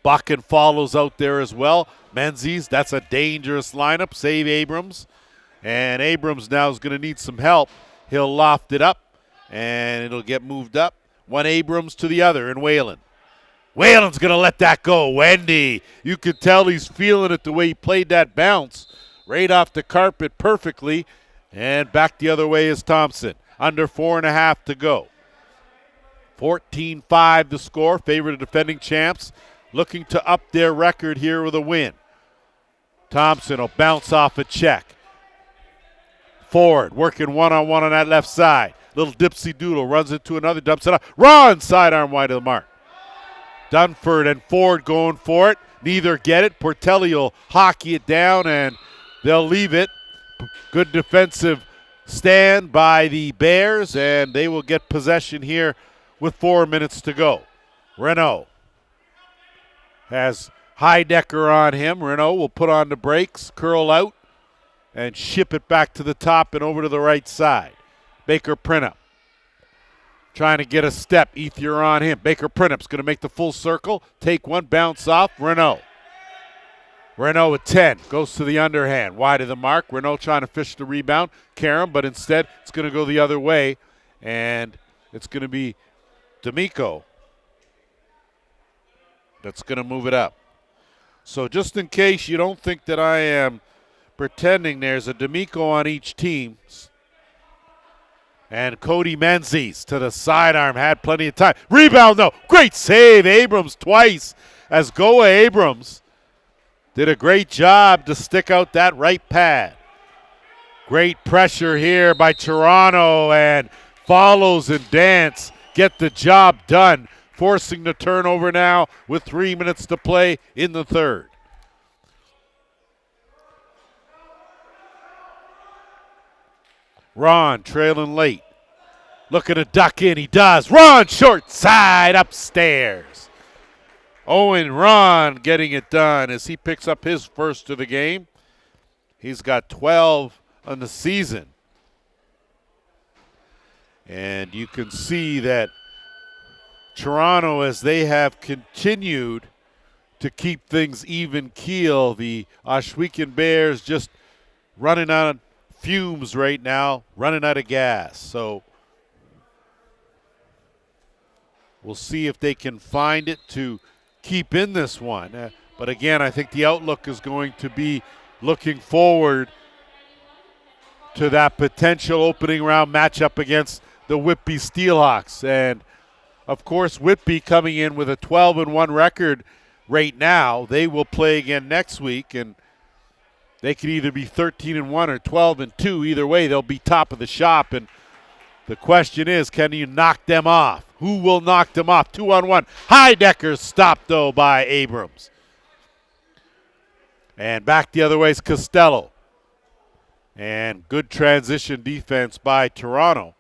Buchan follows out there as well. Menzies, that's a dangerous lineup. Save Abrams. And Abrams now is going to need some help. He'll loft it up, and it'll get moved up. One Abrams to the other in Whalen. Whalen's going to let that go. Wendy, you could tell he's feeling it the way he played that bounce. Right off the carpet perfectly. And back the other way is Thompson. Under 4.5 to go. 14-5 the score. Favorite of defending champs. Looking to up their record here with a win. Thompson will bounce off a check. Ford working one-on-one on that left side. Little dipsy doodle, runs into another, dumps it off. Run! Sidearm wide of the mark. Dunford and Ford going for it. Neither get it. Portelli will hockey it down, and they'll leave it. Good defensive stand by the Bears, and they will get possession here with 4 minutes to go. Renault has Heidecker on him. Renault will put on the brakes, curl out, and ship it back to the top and over to the right side. Baker Printup trying to get a step. Ethier on him. Baker Printup's going to make the full circle. Take one, bounce off. Renault with 10. Goes to the underhand. Wide of the mark. Renault trying to fish the rebound. Karam, but instead it's going to go the other way. And it's going to be D'Amico that's going to move it up. So just in case you don't think that I am pretending, there's a D'Amico on each team. And Cody Menzies to the sidearm, had plenty of time. Rebound, no. Great save, Abrams twice, as Goa Abrams did a great job to stick out that right pad. Great pressure here by Toronto, and Follows and Dance get the job done, forcing the turnover now with 3 minutes to play in the third. Ron trailing late. Looking to duck in. He does. Ron short side upstairs. Owen Ron getting it done as he picks up his first of the game. He's got 12 on the season. And you can see that Toronto, as they have continued to keep things even keel, the Ohsweken Bears just running on fumes right now, running out of gas. So we'll see if they can find it to keep in this one. But again, I think the outlook is going to be looking forward to that potential opening round matchup against the Whitby Steelhawks. And of course, Whitby coming in with a 12-1 record right now. They will play again next week, and they could either be 13-1 or 12-2. Either way, they'll be top of the shop. And The question is, can you knock them off? Who will knock them off? 2-on-1. Heidecker's stopped, though, by Abrams. And back the other way is Costello. And good transition defense by Toronto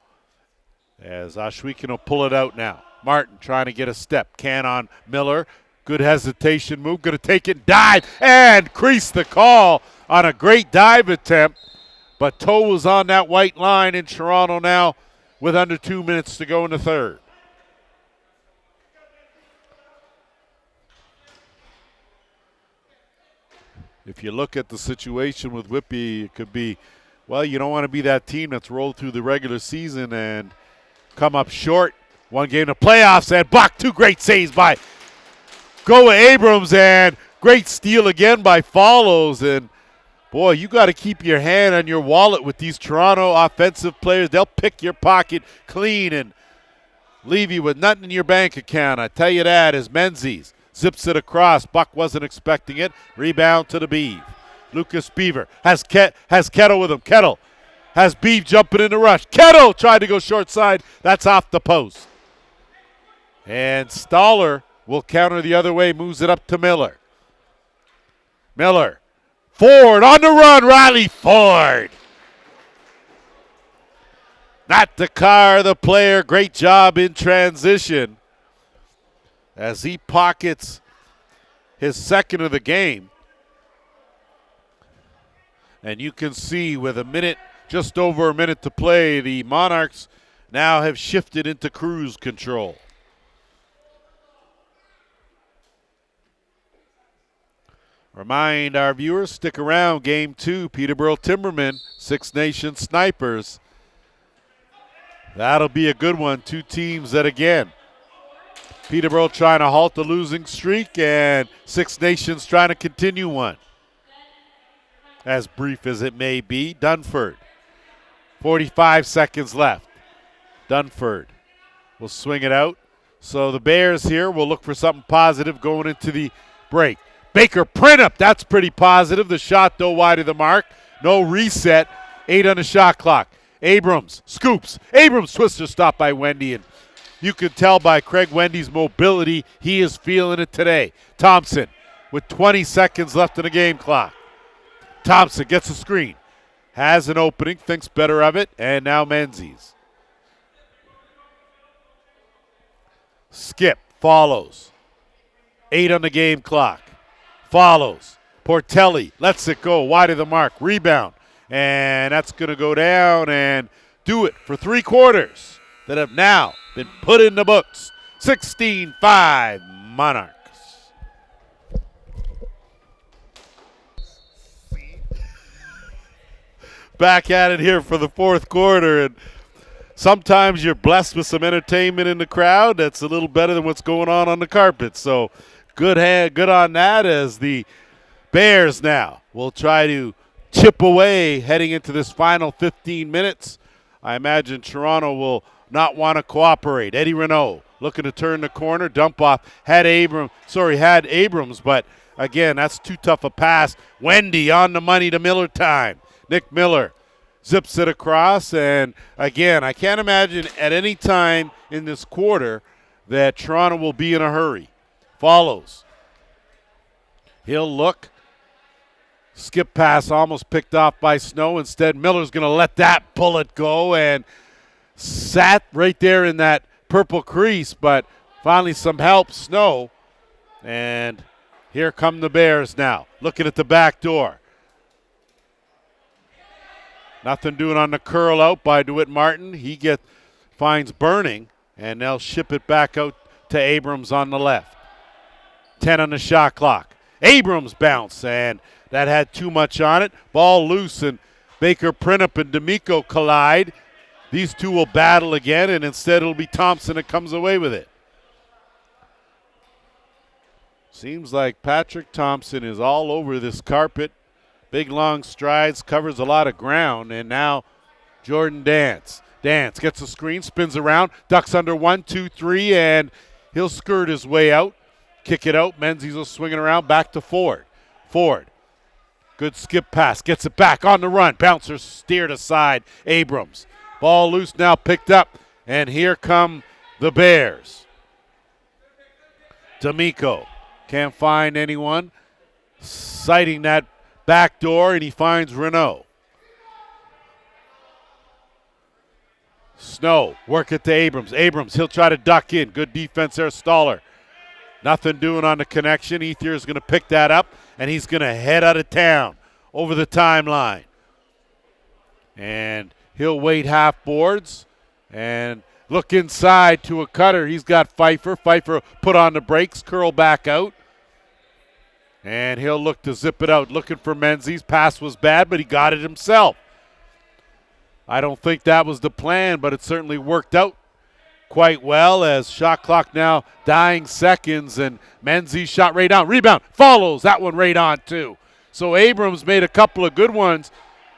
as Ohsweken will pull it out now. Martin trying to get a step. Can on Miller. Good hesitation move. Going to take it, dive, and crease the call on a great dive attempt. But toe was on that white line in Toronto now with under 2 minutes to go in the third. If you look at the situation with Whippy, it could be, well, you don't want to be that team that's rolled through the regular season and come up short. One game to playoffs, and Buck, 2 great saves by Goa Abrams, and great steal again by Follows. And boy, you got to keep your hand on your wallet with these Toronto offensive players. They'll pick your pocket clean and leave you with nothing in your bank account. I tell you that, as Menzies zips it across. Buck wasn't expecting it. Rebound to the Beeve. Lucas Beaver has Kettle with him. Kettle has Beeve jumping in the rush. Kettle tried to go short side. That's off the post. And Stoller will counter the other way, moves it up to Miller. Miller, Ford on the run, Riley Ford. Not the car, the player. Great job in transition as he pockets his second of the game. And you can see with just over a minute to play, the Monarchs now have shifted into cruise control. Remind our viewers, stick around. Game 2, Peterborough Timbermen, Six Nations Snipers. That'll be a good one. 2 teams that, again, Peterborough trying to halt the losing streak, and Six Nations trying to continue one. As brief as it may be, Dunford. 45 seconds left. Dunford will swing it out. So the Bears here will look for something positive going into the break. Baker Printup, that's pretty positive. The shot, though, wide of the mark. No reset. 8 on the shot clock. Abrams scoops. Abrams twister stop by Wendy, and you could tell by Craig Wendy's mobility he is feeling it today. Thompson with 20 seconds left in the game clock. Thompson gets a screen. Has an opening, thinks better of it, and now Menzies. Skip follows. 8 on the game clock. Follows. Portelli lets it go wide of the mark. Rebound. And that's going to go down and do it for 3 quarters that have now been put in the books. 16-5 Monarchs. Back at it here for the 4th quarter. And sometimes you're blessed with some entertainment in the crowd that's a little better than what's going on the carpet. So good on that, as the Bears now will try to chip away heading into this final 15 minutes. I imagine Toronto will not want to cooperate. Eddie Renault looking to turn the corner, dump off. Had Abrams, but again, that's too tough a pass. Wendy on the money to Miller time. Nick Miller zips it across, and again, I can't imagine at any time in this quarter that Toronto will be in a hurry. Follows. He'll look. Skip pass almost picked off by Snow. Instead, Miller's going to let that bullet go and sat right there in that purple crease, but finally some help, Snow. And here come the Bears now, looking at the back door. Nothing doing on the curl out by DeWitt Martin. He finds Burning, and they'll ship it back out to Abrams on the left. 10 on the shot clock. Abrams bounce, and that had too much on it. Ball loose, and Baker Printup and D'Amico collide. These two will battle again, and instead it'll be Thompson that comes away with it. Seems like Patrick Thompson is all over this carpet. Big, long strides, covers a lot of ground, and now Jordan Dance. Dance gets a screen, spins around, ducks under 1, 2, 3, and he'll skirt his way out. Kick it out. Menzies will swing it around, back to Ford. Ford, good skip pass, gets it back on the run. Bouncer steered aside. Abrams Ball loose now, picked up, and here come the Bears. D'Amico can't find anyone. Sighting that back door, and he finds Renault. Snow, work it to Abrams. Abrams, he'll try to duck in. Good defense there, Stoller. Nothing doing on the connection. Ethier is going to pick that up, and he's going to head out of town over the timeline. And he'll wait half boards and look inside to a cutter. He's got Pfeiffer. Pfeiffer put on the brakes, curl back out. And he'll look to zip it out, looking for Menzies. Pass was bad, but he got it himself. I don't think that was the plan, but it certainly worked out quite well as shot clock now dying seconds, and Menzies shot right down. Rebound, follows that one right on too. So Abrams made a couple of good ones,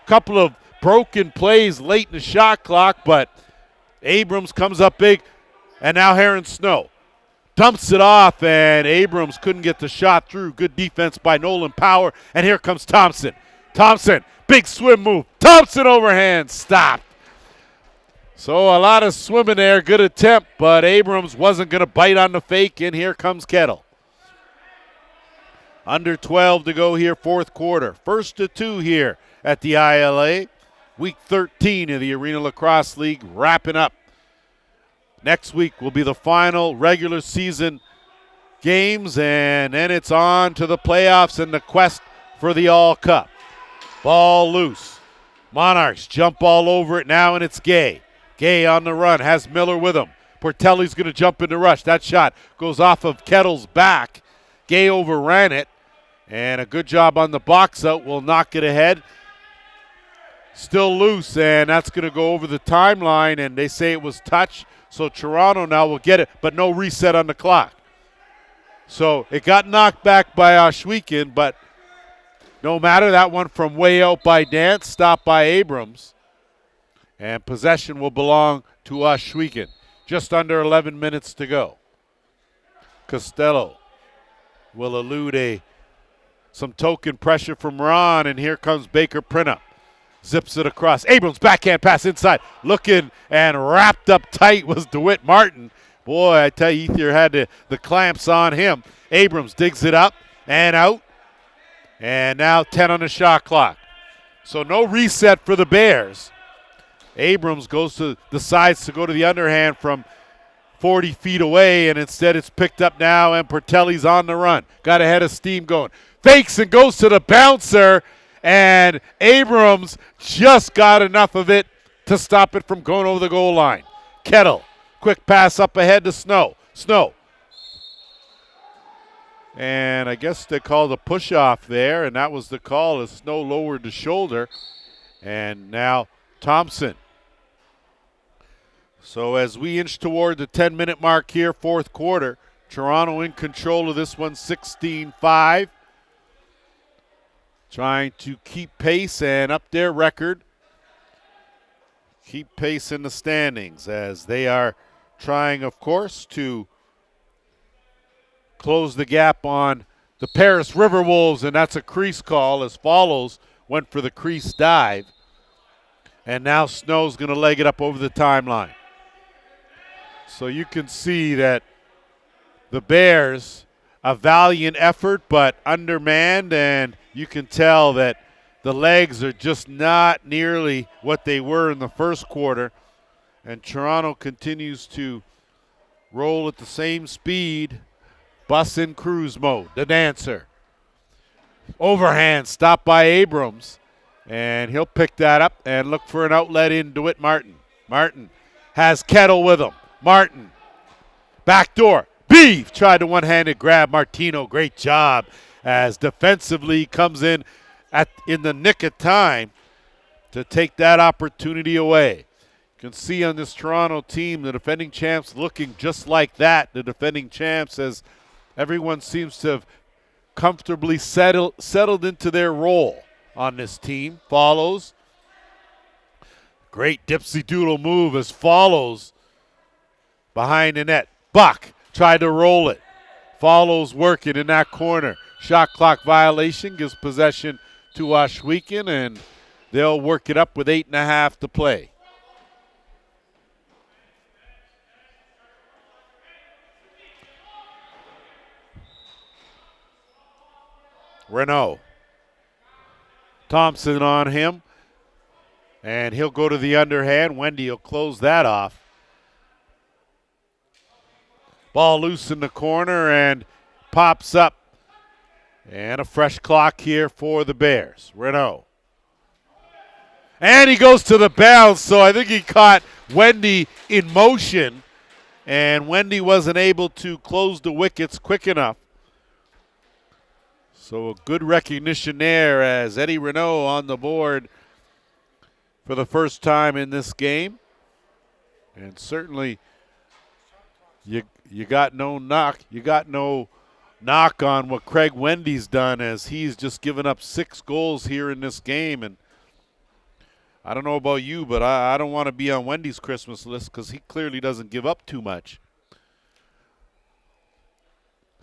couple of broken plays late in the shot clock, but Abrams comes up big, and now Heron Snow dumps it off, and Abrams couldn't get the shot through. Good defense by Nolan Power, and here comes Thompson. Thompson, big swim move. Thompson overhand, stopped. So a lot of swimming there, good attempt, but Abrams wasn't going to bite on the fake, and here comes Kettle. Under 12 to go here, fourth quarter. First to two here at the ILA. Week 13 of the Arena Lacrosse League wrapping up. Next week will be the final regular season games, and then it's on to the playoffs and the quest for the All Cup. Ball loose. Monarchs jump all over it now, and it's Gay. Gay on the run, has Miller with him. Portelli's going to jump in the rush. That shot goes off of Kettle's back. Gay overran it, and a good job on the box out will knock it ahead. Still loose, and that's going to go over the timeline, and they say it was touch. So Toronto now will get it, but no reset on the clock. So it got knocked back by Ohsweken, but no matter, that one from way out by Dance, stopped by Abrams. And possession will belong to Ohsweken. Just under 11 minutes to go. Costello will elude some token pressure from Ron, and here comes Baker Printup. Zips it across. Abrams backhand pass inside. Looking and wrapped up tight was DeWitt Martin. Boy, I tell you, Ethier had the clamps on him. Abrams digs it up and out. And now 10 on the shot clock. So no reset for the Bears. Abrams decides to go to the underhand from 40 feet away, and instead it's picked up now, and Portelli's on the run. Got a head of steam going. Fakes and goes to the bouncer. And Abrams just got enough of it to stop it from going over the goal line. Kettle, quick pass up ahead to Snow. Snow. And I guess they called a push-off there, and that was the call as Snow lowered the shoulder. And now Thompson. So as we inch toward the 10-minute mark here, fourth quarter, Toronto in control of this one, 16-5. Trying to keep pace and up their record. Keep pace in the standings as they are trying, of course, to close the gap on the Paris River Wolves, and that's a crease call as Follows went for the crease dive. And now Snow's going to leg it up over the timeline. So you can see that the Bears, a valiant effort, but undermanned, and you can tell that the legs are just not nearly what they were in the first quarter. And Toronto continues to roll at the same speed, bus in cruise mode. The Dancer. Overhand, stopped by Abrams, and he'll pick that up and look for an outlet in DeWitt Martin. Martin has Kettle with him. Martin, backdoor. Beef tried to one-handed grab Martino. Great job as defensively comes in in the nick of time to take that opportunity away. You can see on this Toronto team, the defending champs looking just like that. The defending champs, as everyone seems to have comfortably settled into their role on this team. Follows. Great dipsy doodle move as Follows behind the net. Buck tried to roll it. Follows working in that corner. Shot clock violation gives possession to Ohsweken, and they'll work it up with 8.5 to play. Renault. Thompson on him. And he'll go to the underhand. Wendy will close that off. Ball loose in the corner and pops up. And a fresh clock here for the Bears. Renault. And he goes to the bounce, so I think he caught Wendy in motion. And Wendy wasn't able to close the wickets quick enough. So a good recognition there as Eddie Renault on the board for the first time in this game. And certainly you got no knock. You got no knock on what Craig Wendy's done, as he's just given up 6 goals here in this game. And I don't know about you, but I don't want to be on Wendy's Christmas list because he clearly doesn't give up too much.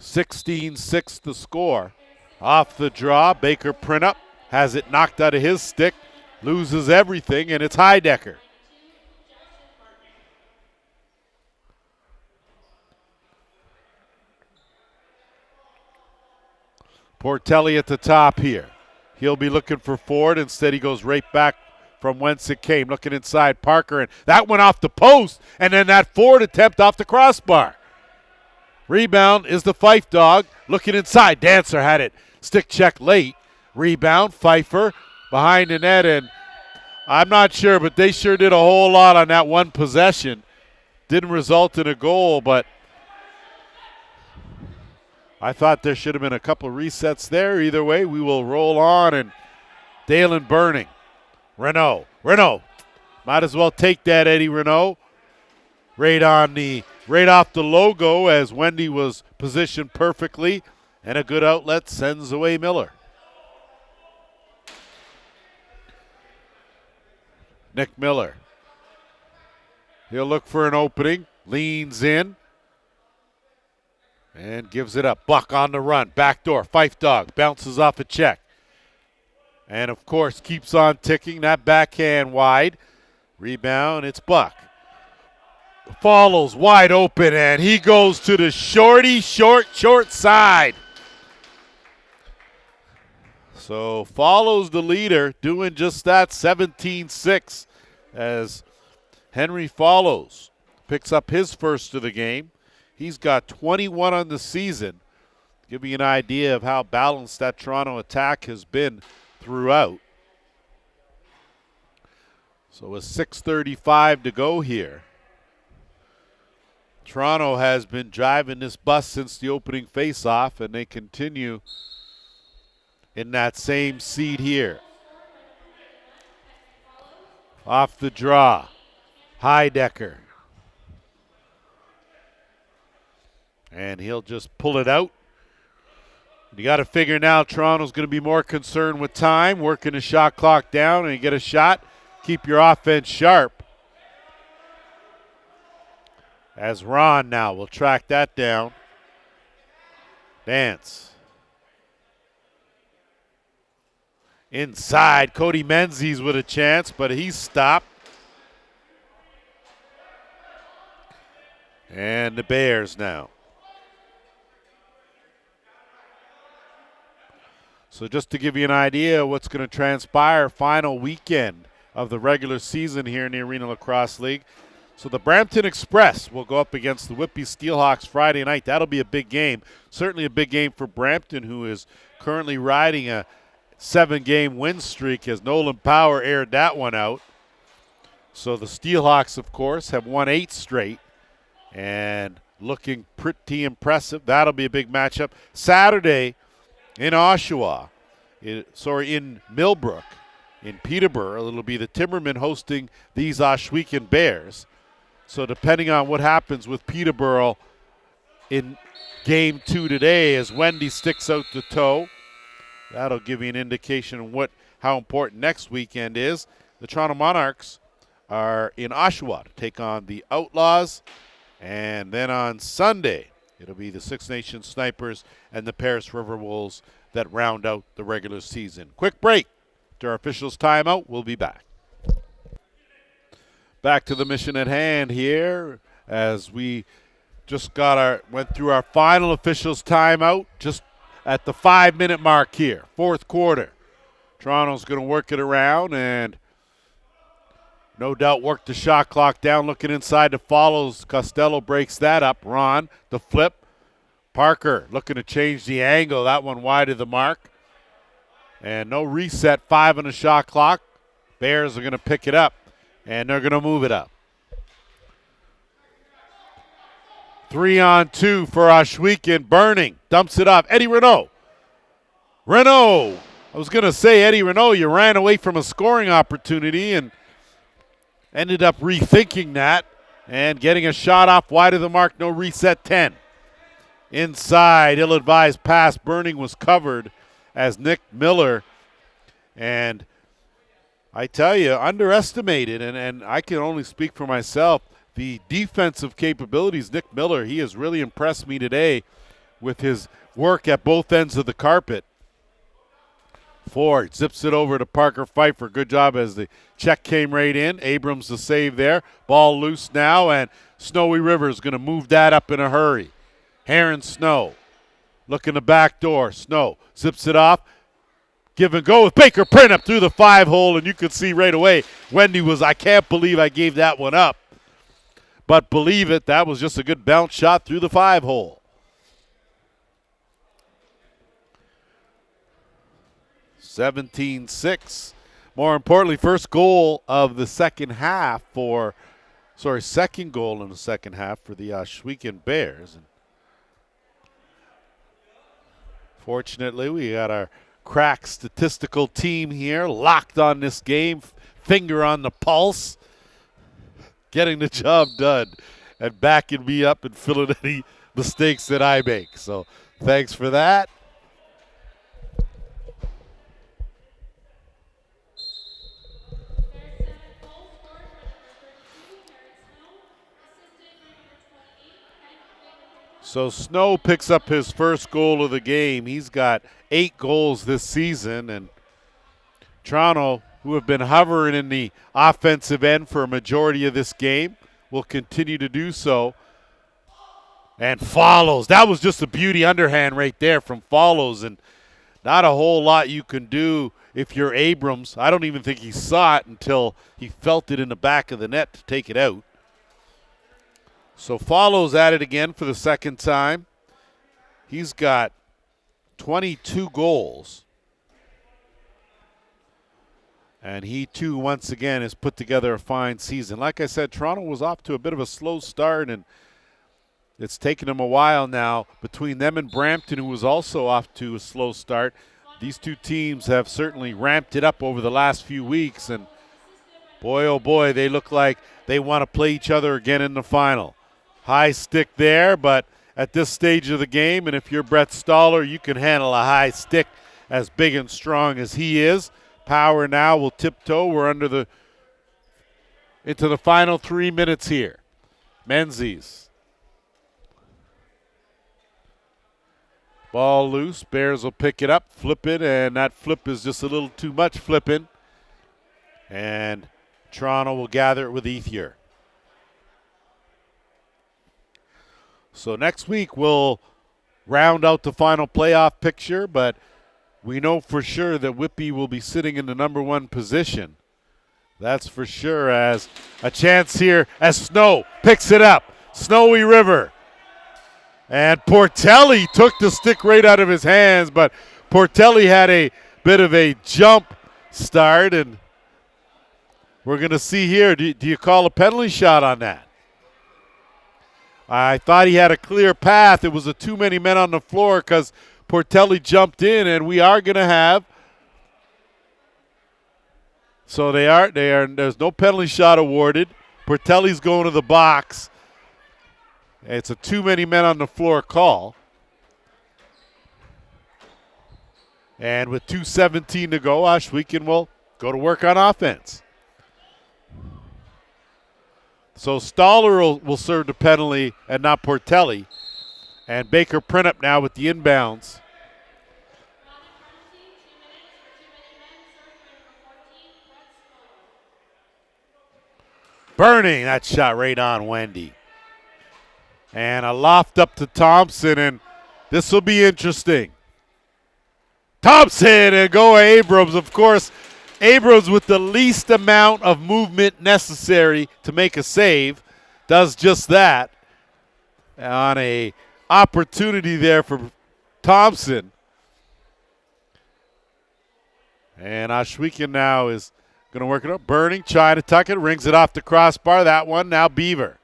16-6 the score. Off the draw, Baker Printup has it knocked out of his stick, loses everything, and it's Heidecker. Portelli at the top here. He'll be looking for Ford. Instead, he goes right back from whence it came, looking inside Parker, and that went off the post, and then that Ford attempt off the crossbar. Rebound is the Fife dog, looking inside. Dancer had it. Stick check late. Rebound, Pfeiffer behind the net, and I'm not sure, but they sure did a whole lot on that one possession. Didn't result in a goal, but I thought there should have been a couple of resets there. Either way, we will roll on, and Dalen Burning. Renault. Might as well take that, Eddie Renault. Right off the logo, as Wendy was positioned perfectly, and a good outlet sends away Miller. Nick Miller. He'll look for an opening, leans in, and gives it up. Buck on the run, backdoor, Fife dog, bounces off a check. And, of course, keeps on ticking. That backhand wide. Rebound, it's Buck. Follows wide open, and he goes to the short side. So follows the leader, doing just that, 17-6, as Henry Follows picks up his first of the game. He's got 21 on the season. Give you an idea of how balanced that Toronto attack has been throughout. So with 6:35 to go here, Toronto has been driving this bus since the opening faceoff, and they continue in that same seat here. Off the draw, Heidecker. And he'll just pull it out. You got to figure now Toronto's going to be more concerned with time, working the shot clock down, and you get a shot, keep your offense sharp. As Ron now will track that down. Dance. Inside, Cody Menzies with a chance, but he's stopped. And the Bears now. So just to give you an idea of what's going to transpire, final weekend of the regular season here in the Arenalacrosseleague. So the Brampton Express will go up against the Whitby Steelhawks Friday night. That'll be a big game. Certainly a big game for Brampton, who is currently riding a 7-game win streak, as Nolan Power aired that one out. So the Steelhawks, of course, have won 8 straight and looking pretty impressive. That'll be a big matchup. Saturday in Oshawa, in Millbrook, in Peterborough, it'll be the Timbermen hosting these Ohsweken Bears. So depending on what happens with Peterborough in Game 2 today, as Wendy sticks out the toe, that'll give you an indication of how important next weekend is. The Toronto Monarchs are in Oshawa to take on the Outlaws. And then on Sunday, it'll be the Six Nations Snipers and the Paris River Wolves that round out the regular season. Quick break. After our officials' timeout, we'll be back. Back to the mission at hand here, as we just went through our final officials' timeout just at the 5-minute mark here, fourth quarter. Toronto's going to work it around and no doubt work the shot clock down, looking inside to follows. Costello breaks that up. Ron, the flip. Parker looking to change the angle. That one wide of the mark. And no reset, 5 on the shot clock. Bears are going to pick it up, and they're going to move it up. 3-on-2 for Ohsweken. Burning, dumps it off. Eddie Renault. I was going to say, Eddie Renault, you ran away from a scoring opportunity and ended up rethinking that and getting a shot off wide of the mark. No reset, 10. Inside, ill-advised pass. Burning was covered as Nick Miller. And I tell you, underestimated, and I can only speak for myself, the defensive capabilities. Nick Miller, he has really impressed me today with his work at both ends of the carpet. Ford zips it over to Parker Pfeiffer. Good job as the check came right in. Abrams the save there. Ball loose now, and Snowy River is going to move that up in a hurry. Heron Snow looking the back door. Snow zips it off. Give and go with Baker Print up through the 5-hole, and you could see right away Wendy was, I can't believe I gave that one up. But believe it, that was just a good bounce shot through the 5-hole. 17-6. More importantly, first goal of the second half second goal in the second half for the Ohsweken Bears. And fortunately, we got our crack statistical team here locked on this game, finger on the pulse, getting the job done and backing me up and filling any mistakes that I make. So thanks for that. So Snow picks up his first goal of the game. He's got 8 goals this season, and Toronto, who have been hovering in the offensive end for a majority of this game, will continue to do so. And follows. That was just a beauty underhand right there from Follows, and not a whole lot you can do if you're Abrams. I don't even think he saw it until he felt it in the back of the net to take it out. So Follows at it again for the second time. He's got 22 goals. And he, too, once again, has put together a fine season. Like I said, Toronto was off to a bit of a slow start, and it's taken them a while now. Between them and Brampton, who was also off to a slow start, these two teams have certainly ramped it up over the last few weeks. And boy, oh boy, they look like they want to play each other again in the final. High stick there, but at this stage of the game, and if you're Brett Stoller, you can handle a high stick as big and strong as he is. Power now will tiptoe. We're into the final 3 minutes here. Menzies. Ball loose. Bears will pick it up, flip it, and that flip is just a little too much flipping. And Toronto will gather it with Ethier. So next week we'll round out the final playoff picture, but we know for sure that Whippy will be sitting in the number 1 position. That's for sure, as a chance here as Snow picks it up. Snowy River. And Portelli took the stick right out of his hands, but Portelli had a bit of a jump start, and we're going to see here. Do you call a penalty shot on that? I thought he had a clear path. It was too many men on the floor because Portelli jumped in, and we are going to have. So there's no penalty shot awarded. Portelli's going to the box. It's a too many men on the floor call. And with 2:17 to go, Ohsweken will go to work on offense. So Stoller will serve the penalty and not Portelli. And Baker Printup now with the inbounds. Burning that shot right on Wendy. And a loft up to Thompson, and this will be interesting. Thompson and go Abrams. Of course, Abrams with the least amount of movement necessary to make a save does just that. On a opportunity there for Thompson. And Ohsweken now is going to work it up. Burning, trying to tuck it, rings it off the crossbar. That one, now Beaver.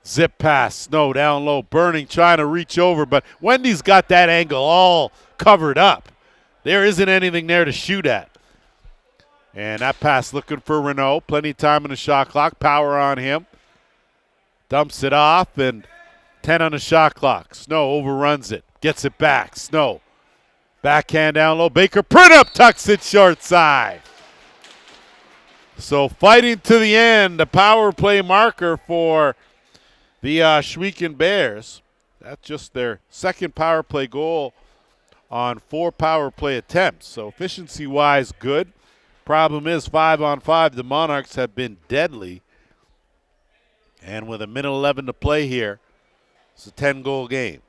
Zip pass, Snow down low. Burning, trying to reach over, but Wendy's got that angle all covered up. There isn't anything there to shoot at. And that pass looking for Renault. Plenty of time in the shot clock. Power on him. Dumps it off, and 10 on the shot clock. Snow overruns it. Gets it back. Snow. Backhand down low. Baker Printup tucks it short side. So fighting to the end. The power play marker for the Ohsweken Bears. That's just their second power play goal on 4 power play attempts. So efficiency-wise, good. Problem is 5-on-5. The Monarchs have been deadly. And with a minute 11 to play here, it's a 10-goal game.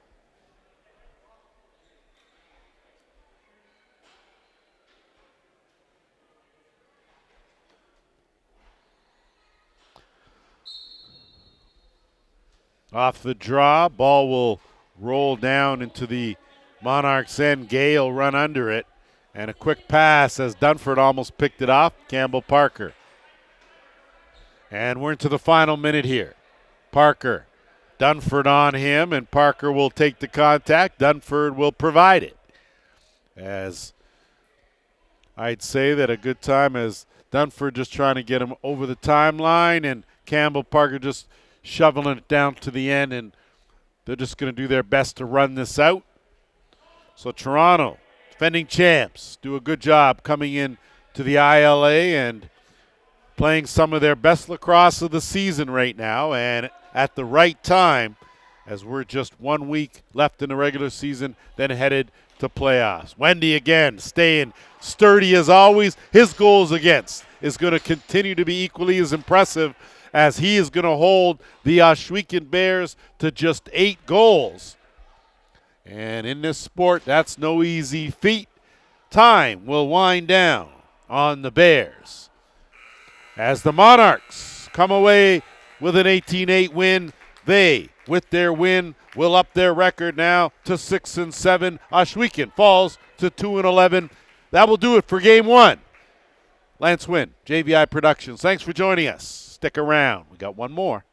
Off the draw, ball will roll down into the Monarchs' end. Gale run under it. And a quick pass as Dunford almost picked it off. Campbell Parker. And we're into the final minute here. Parker, Dunford on him, and Parker will take the contact. Dunford will provide it. As I'd say that a good time as Dunford just trying to get him over the timeline, and Campbell Parker just shoveling it down to the end, and they're just going to do their best to run this out. So Toronto, defending champs, do a good job coming in to the ILA and playing some of their best lacrosse of the season right now, and at the right time, as we're just 1 week left in the regular season, then headed to playoffs. Wendy again staying sturdy as always. His goals against is going to continue to be equally as impressive, as he is going to hold the Ohsweken Bears to just 8 goals. And in this sport, that's no easy feat. Time will wind down on the Bears as the Monarchs come away with an 18-8 win. They, with their win, will up their record now to 6-7. Ohsweken falls to 2-11. That will do it for Game 1. Lance Wynn, JVI Productions. Thanks for joining us. Stick around. We got one more.